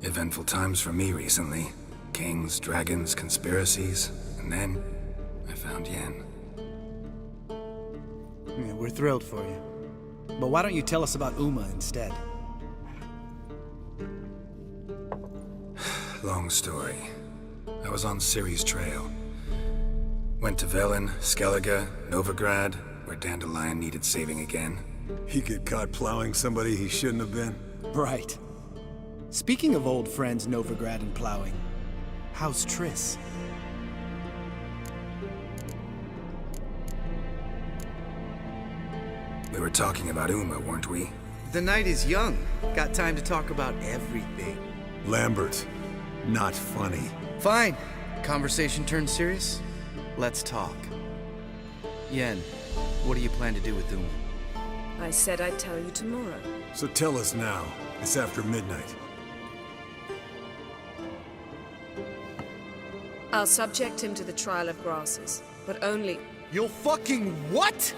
Eventful times for me recently. Kings, dragons, conspiracies, and then I found Yen. Yeah, we're thrilled for you. But why don't you tell us about Uma instead? Long story. I was on Ciri's trail. Went to Velen, Skellige, Novigrad, where Dandelion needed saving again. He get caught plowing somebody he shouldn't have been? Right. Speaking of old friends Novigrad and plowing, how's Triss? We were talking about Uma, weren't we? The night is young. Got time to talk about everything. Lambert, not funny. Fine. Conversation turned serious? Let's talk. Yen, what do you plan to do with Uma? I said I'd tell you tomorrow. So tell us now. It's after midnight. I'll subject him to the trial of grasses, but only... You'll fucking what?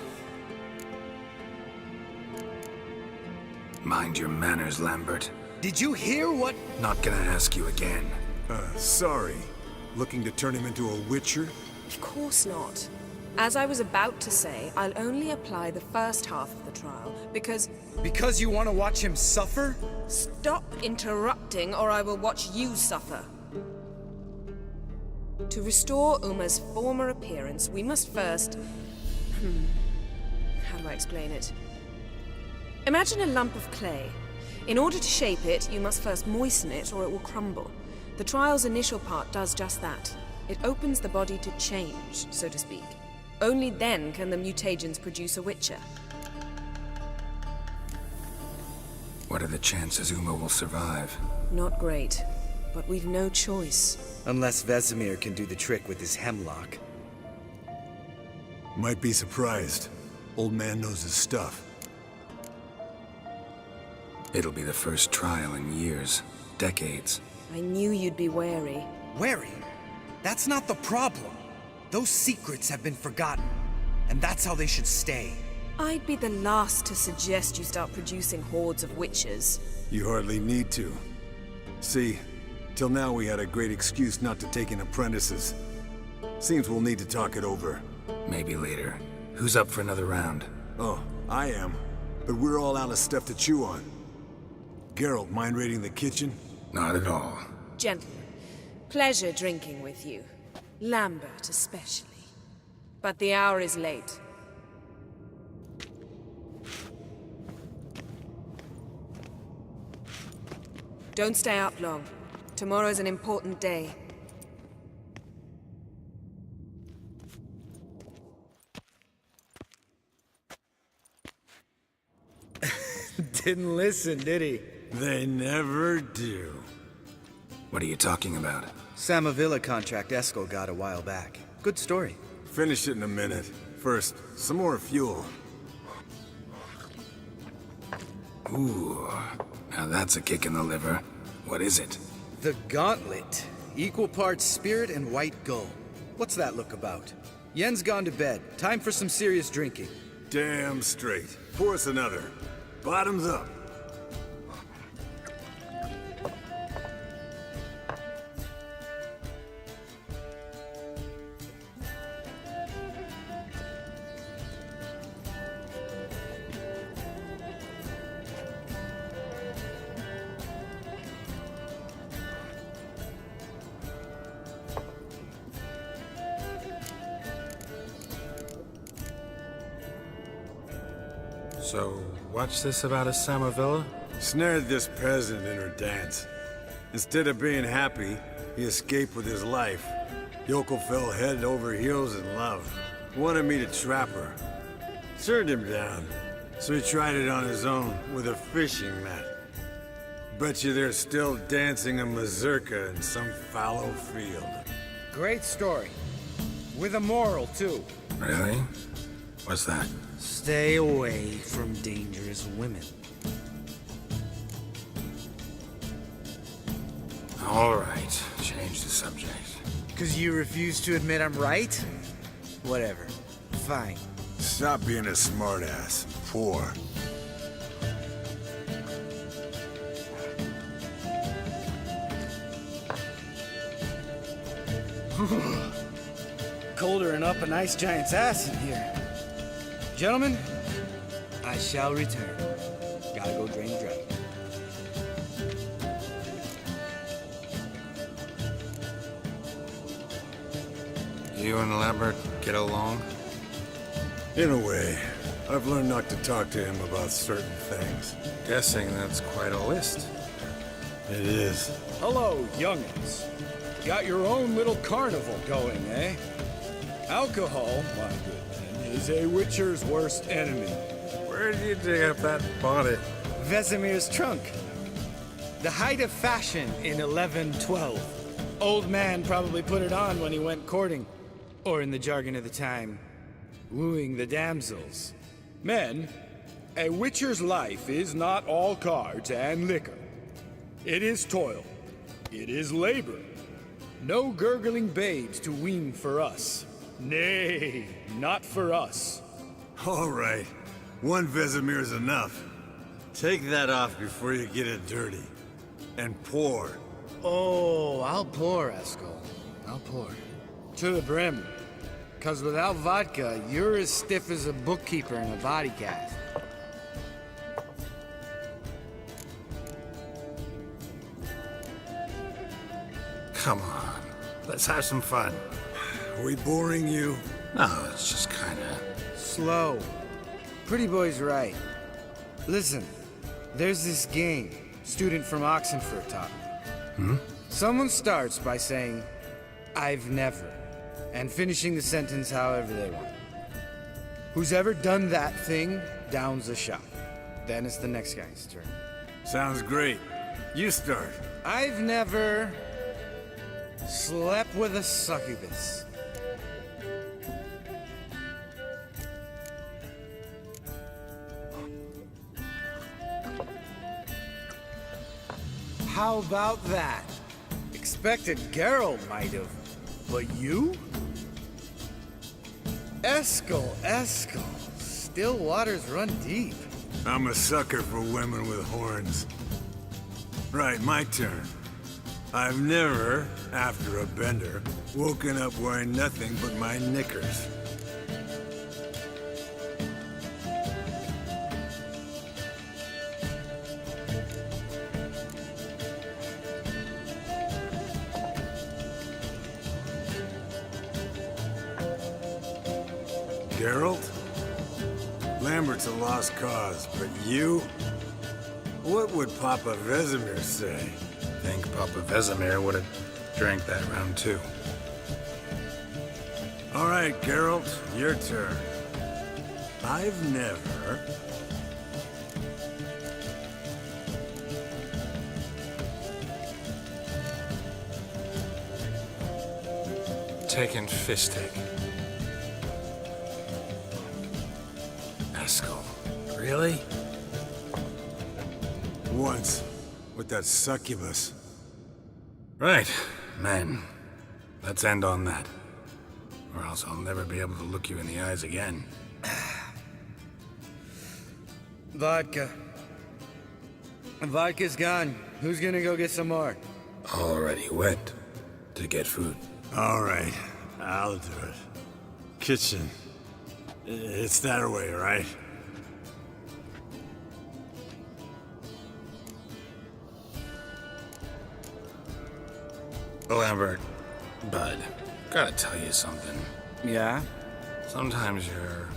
Mind your manners, Lambert. Did you hear what? Not gonna ask you again. Sorry. Looking to turn him into a witcher? Of course not. As I was about to say, I'll only apply the first half of the trial, because... Because you want to watch him suffer? Stop interrupting, or I will watch you suffer. To restore Uma's former appearance, we must first... How do I explain it? Imagine a lump of clay. In order to shape it, you must first moisten it, or it will crumble. The trial's initial part does just that. It opens the body to change, so to speak. Only then can the mutagens produce a witcher. What are the chances Uma will survive? Not great, but we've no choice. Unless Vesemir can do the trick with his hemlock. Might be surprised. Old man knows his stuff. It'll be the first trial in years. Decades. I knew you'd be wary. Wary? That's not the problem. Those secrets have been forgotten. And that's how they should stay. I'd be the last to suggest you start producing hordes of witches. You hardly need to. See, till now we had a great excuse not to take in apprentices. Seems we'll need to talk it over. Maybe later. Who's up for another round? Oh, I am. But we're all out of stuff to chew on. Geralt, mind raiding the kitchen? Not at all. Gentlemen, pleasure drinking with you. Lambert especially. But the hour is late. Don't stay up long. Tomorrow's an important day. Didn't listen, did he? They never do. What are you talking about? Samavilla contract Eskel got a while back. Good story. Finish it in a minute. First, some more fuel. Ooh, now that's a kick in the liver. What is it? The Gauntlet. Equal parts spirit and white gull. What's that look about? Yen's gone to bed. Time for some serious drinking. Damn straight. Pour us another. Bottoms up. So, what's this about a Samovilla? Snared this peasant in her dance. Instead of being happy, he escaped with his life. Yoko fell head over heels in love. Wanted me to trap her. Turned him down. So he tried it on his own with a fishing net. Bet you they're still dancing a mazurka in some fallow field. Great story. With a moral, too. Really? What's that? Stay away from dangerous women. All right, change the subject. Because you refuse to admit I'm right? Whatever. Fine. Stop being a smartass. Poor. Colder and up a nice giant's ass in here. Gentlemen, I shall return. Gotta go drain the dragon. You and Lambert get along? In a way. I've learned not to talk to him about certain things. Guessing that's quite a list. It is. Hello, youngins. Got your own little carnival going, eh? Alcohol, my good man, is a witcher's worst enemy. Where did you dig up that bonnet? Vesemir's trunk. The height of fashion in 1112. Old man probably put it on when he went courting. Or in the jargon of the time, wooing the damsels. Men, a witcher's life is not all cards and liquor. It is toil. It is labor. No gurgling babes to wean for us. Nay, not for us. All right. One Vesemir's enough. Take that off before you get it dirty. And pour. Oh, I'll pour, Eskel. I'll pour. To the brim. 'Cause without vodka, you're as stiff as a bookkeeper in a body cast. Come on, let's have some fun. Are we boring you? No, it's just kinda... Slow. Pretty boy's right. Listen, there's this game student from Oxenford taught me. Someone starts by saying, I've never, and finishing the sentence however they want. Who's ever done that thing downs a shot. Then it's the next guy's turn. Sounds great. You start. I've never slept with a succubus. How about that? Expected Geralt might have, but you? Eskel. Still waters run deep. I'm a sucker for women with horns. Right, my turn. I've never, after a bender, woken up wearing nothing but my knickers. Geralt? Lambert's a lost cause, but you? What would Papa Vesemir say? Think Papa Vesemir would have drank that round too. All right, Geralt, your turn. I've never... Taken fistic. Eskel. Really? Once, with that succubus. Right, men. Let's end on that. Or else I'll never be able to look you in the eyes again. Vodka. Vodka's gone. Who's gonna go get some more? Already went to get food. All right, I'll do it. Kitchen. It's that way, right? Lambert, bud, gotta tell you something. Yeah? Sometimes you're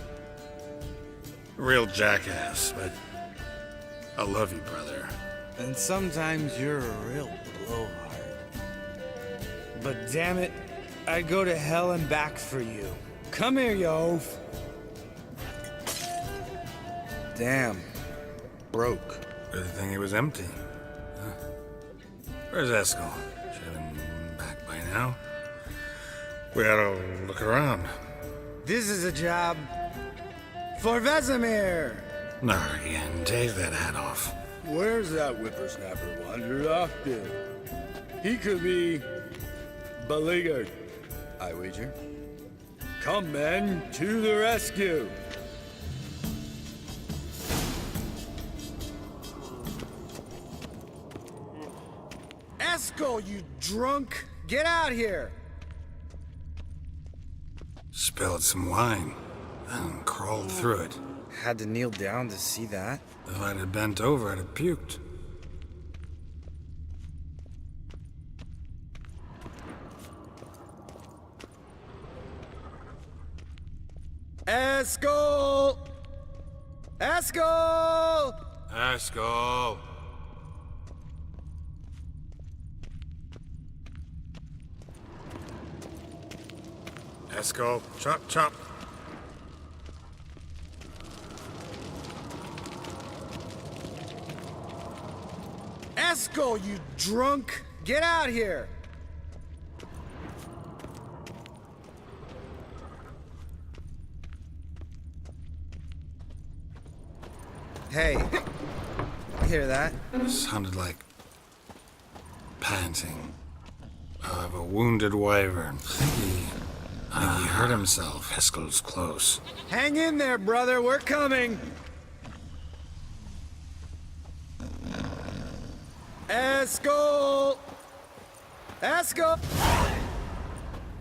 Real jackass, but I love you, brother. And sometimes you're a real blowhard. But damn it, I'd go to hell and back for you. Come here, you oaf. Damn. Broke. Good thing it was empty. Huh? Where's Eskel? Should have been back by now. We ought to look around. This is a job for Vesemir. Not again. Take that hat off. Where's that whippersnapper wandered off to? He could be beleaguered, I wager. Come, men, to the rescue! Eskel, you drunk! Get out here! Spilled some wine and crawled through it. Had to kneel down to see that. If I'd have bent over, I'd have puked. Eskel! Eskel! Eskel! Eskel, chop, chop. Eskel, you drunk! Get out here! Hey, hear that? Sounded like panting of a wounded wyvern. I think he hurt himself. Eskel's close. Hang in there, brother. We're coming. Eskel! Eskel!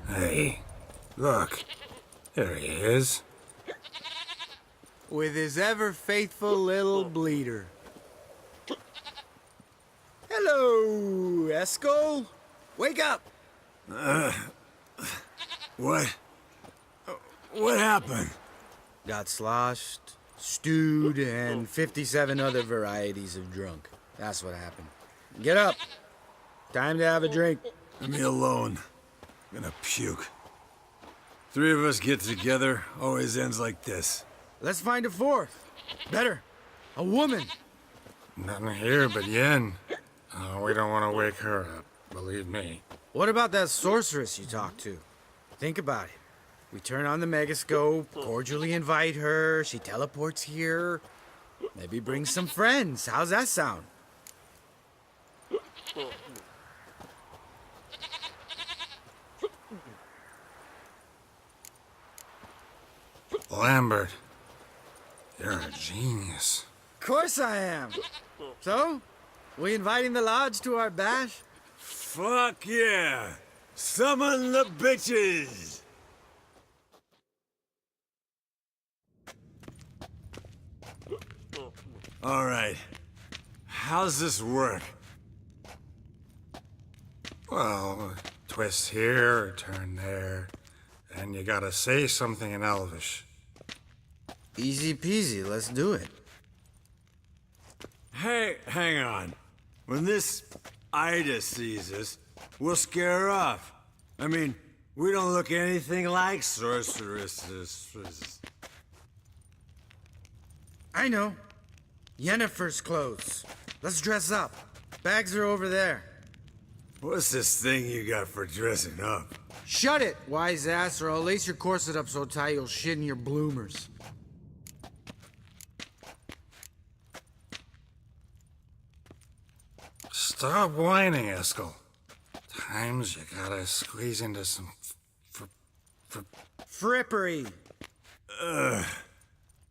Hey, look. There he is. With his ever-faithful little bleeder. Hello, Eskel. Wake up! What happened? Got sloshed, stewed, and 57 other varieties of drunk. That's what happened. Get up. Time to have a drink. Leave me alone. I'm gonna puke. Three of us get together, always ends like this. Let's find a fourth. Better. A woman. Nothing here but Yen. Oh, we don't want to wake her up, believe me. What about that sorceress you talked to? Think about it. We turn on the megascope, cordially invite her, she teleports here. Maybe bring some friends. How's that sound? Lambert, you're a genius. Of course I am. So, we inviting the lodge to our bash? Fuck yeah! Summon the bitches! Alright. How's this work? Well, twist here or turn there, and you gotta say something in Elvish. Easy peasy, let's do it. Hey, hang on. When this Ida sees us, we'll scare her off. I mean, we don't look anything like sorceresses. I know. Yennefer's clothes. Let's dress up. Bags are over there. What's this thing you got for dressing up? Shut it, wise ass, or I'll lace your corset up so tight you'll shit in your bloomers. Stop whining, Eskel. Times you gotta squeeze into some frippery.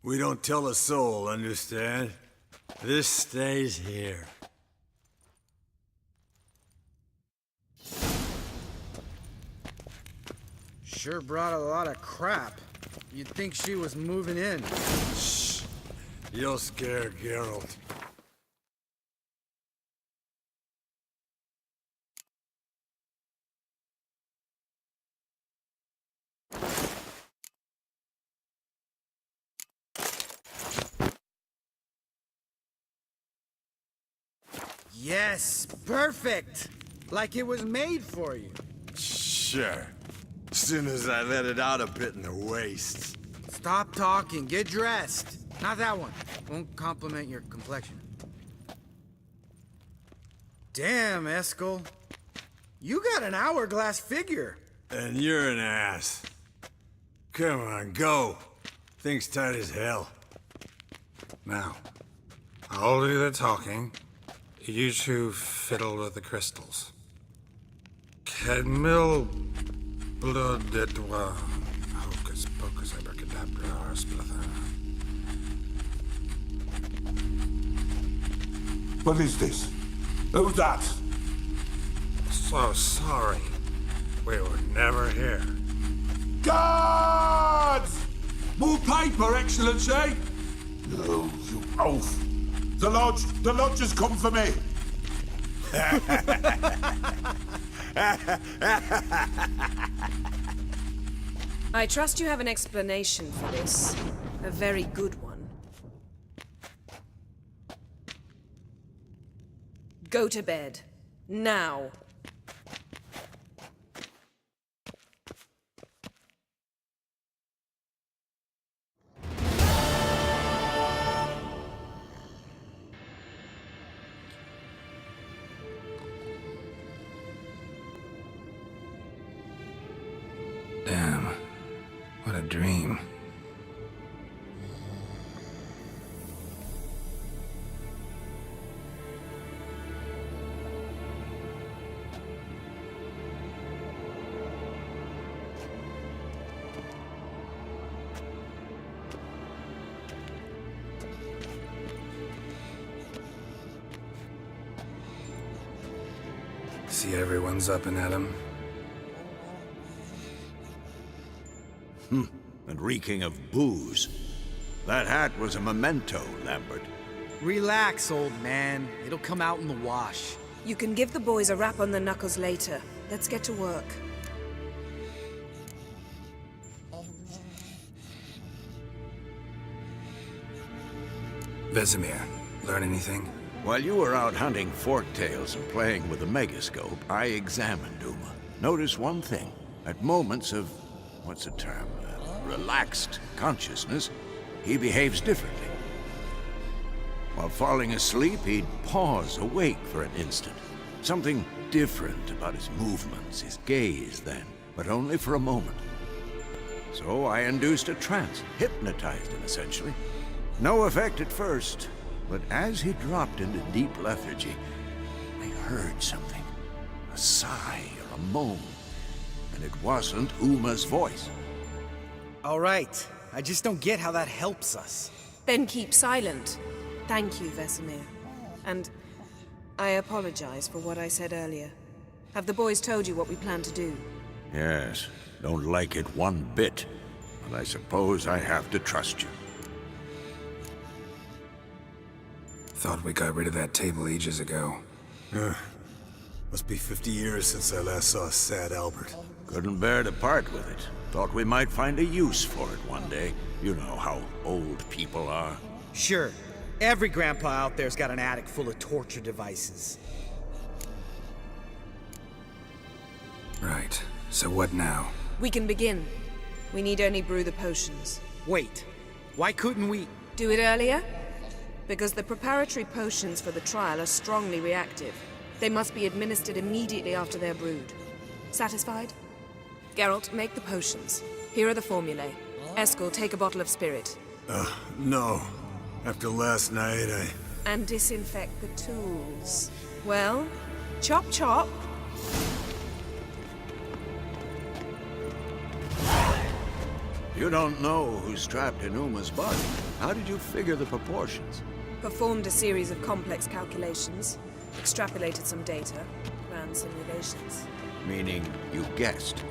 We don't tell a soul, understand? This stays here. Sure brought a lot of crap. You'd think she was moving in. Shh. You'll scare Geralt. Yes, perfect! Like it was made for you. Sure. As soon as I let it out a bit in the wastes. Stop talking, get dressed. Not that one. Won't compliment your complexion. Damn, Eskel. You got an hourglass figure. And you're an ass. Come on, go. Thing's tight as hell. Now, I'll do the talking. You two fiddle with the crystals. Cadmil blood et toi. Hocus pocus abracadabra splather. What is this? Who's that? So sorry. We were never here. Guards! More paper, Excellency! No, you oaf. The lodge has come for me. I trust you have an explanation for this. A very good one. Go to bed. Now. Damn. What a dream. See everyone's up and at 'em. And reeking of booze. That hat was a memento, Lambert. Relax, old man. It'll come out in the wash. You can give the boys a rap on the knuckles later. Let's get to work. Vesemir, learn anything? While you were out hunting forktails and playing with the megascope, I examined Uma. Notice one thing. At moments of, what's the term, relaxed consciousness, he behaves differently. While falling asleep, he'd pause awake for an instant. Something different about his movements, his gaze then, but only for a moment. So I induced a trance, hypnotized him essentially. No effect at first, but as he dropped into deep lethargy, I heard something. A sigh or a moan. And it wasn't Uma's voice. All right. I just don't get how that helps us. Then keep silent. Thank you, Vesemir. And I apologize for what I said earlier. Have the boys told you what we plan to do? Yes, don't like it one bit. But I suppose I have to trust you. Thought we got rid of that table ages ago. Must be 50 years since I last saw sad Albert. Couldn't bear to part with it. Thought we might find a use for it one day. You know how old people are. Sure. Every grandpa out there's got an attic full of torture devices. Right. So what now? We can begin. We need only brew the potions. Wait. Why couldn't we... Do it earlier? Because the preparatory potions for the trial are strongly reactive. They must be administered immediately after they're brewed. Satisfied? Geralt, make the potions. Here are the formulae. Eskel, take a bottle of spirit. No. After last night, And disinfect the tools. Well, chop chop. You don't know who's trapped in Uma's body. How did you figure the proportions? Performed a series of complex calculations. Extrapolated some data. Ran simulations. Meaning you guessed.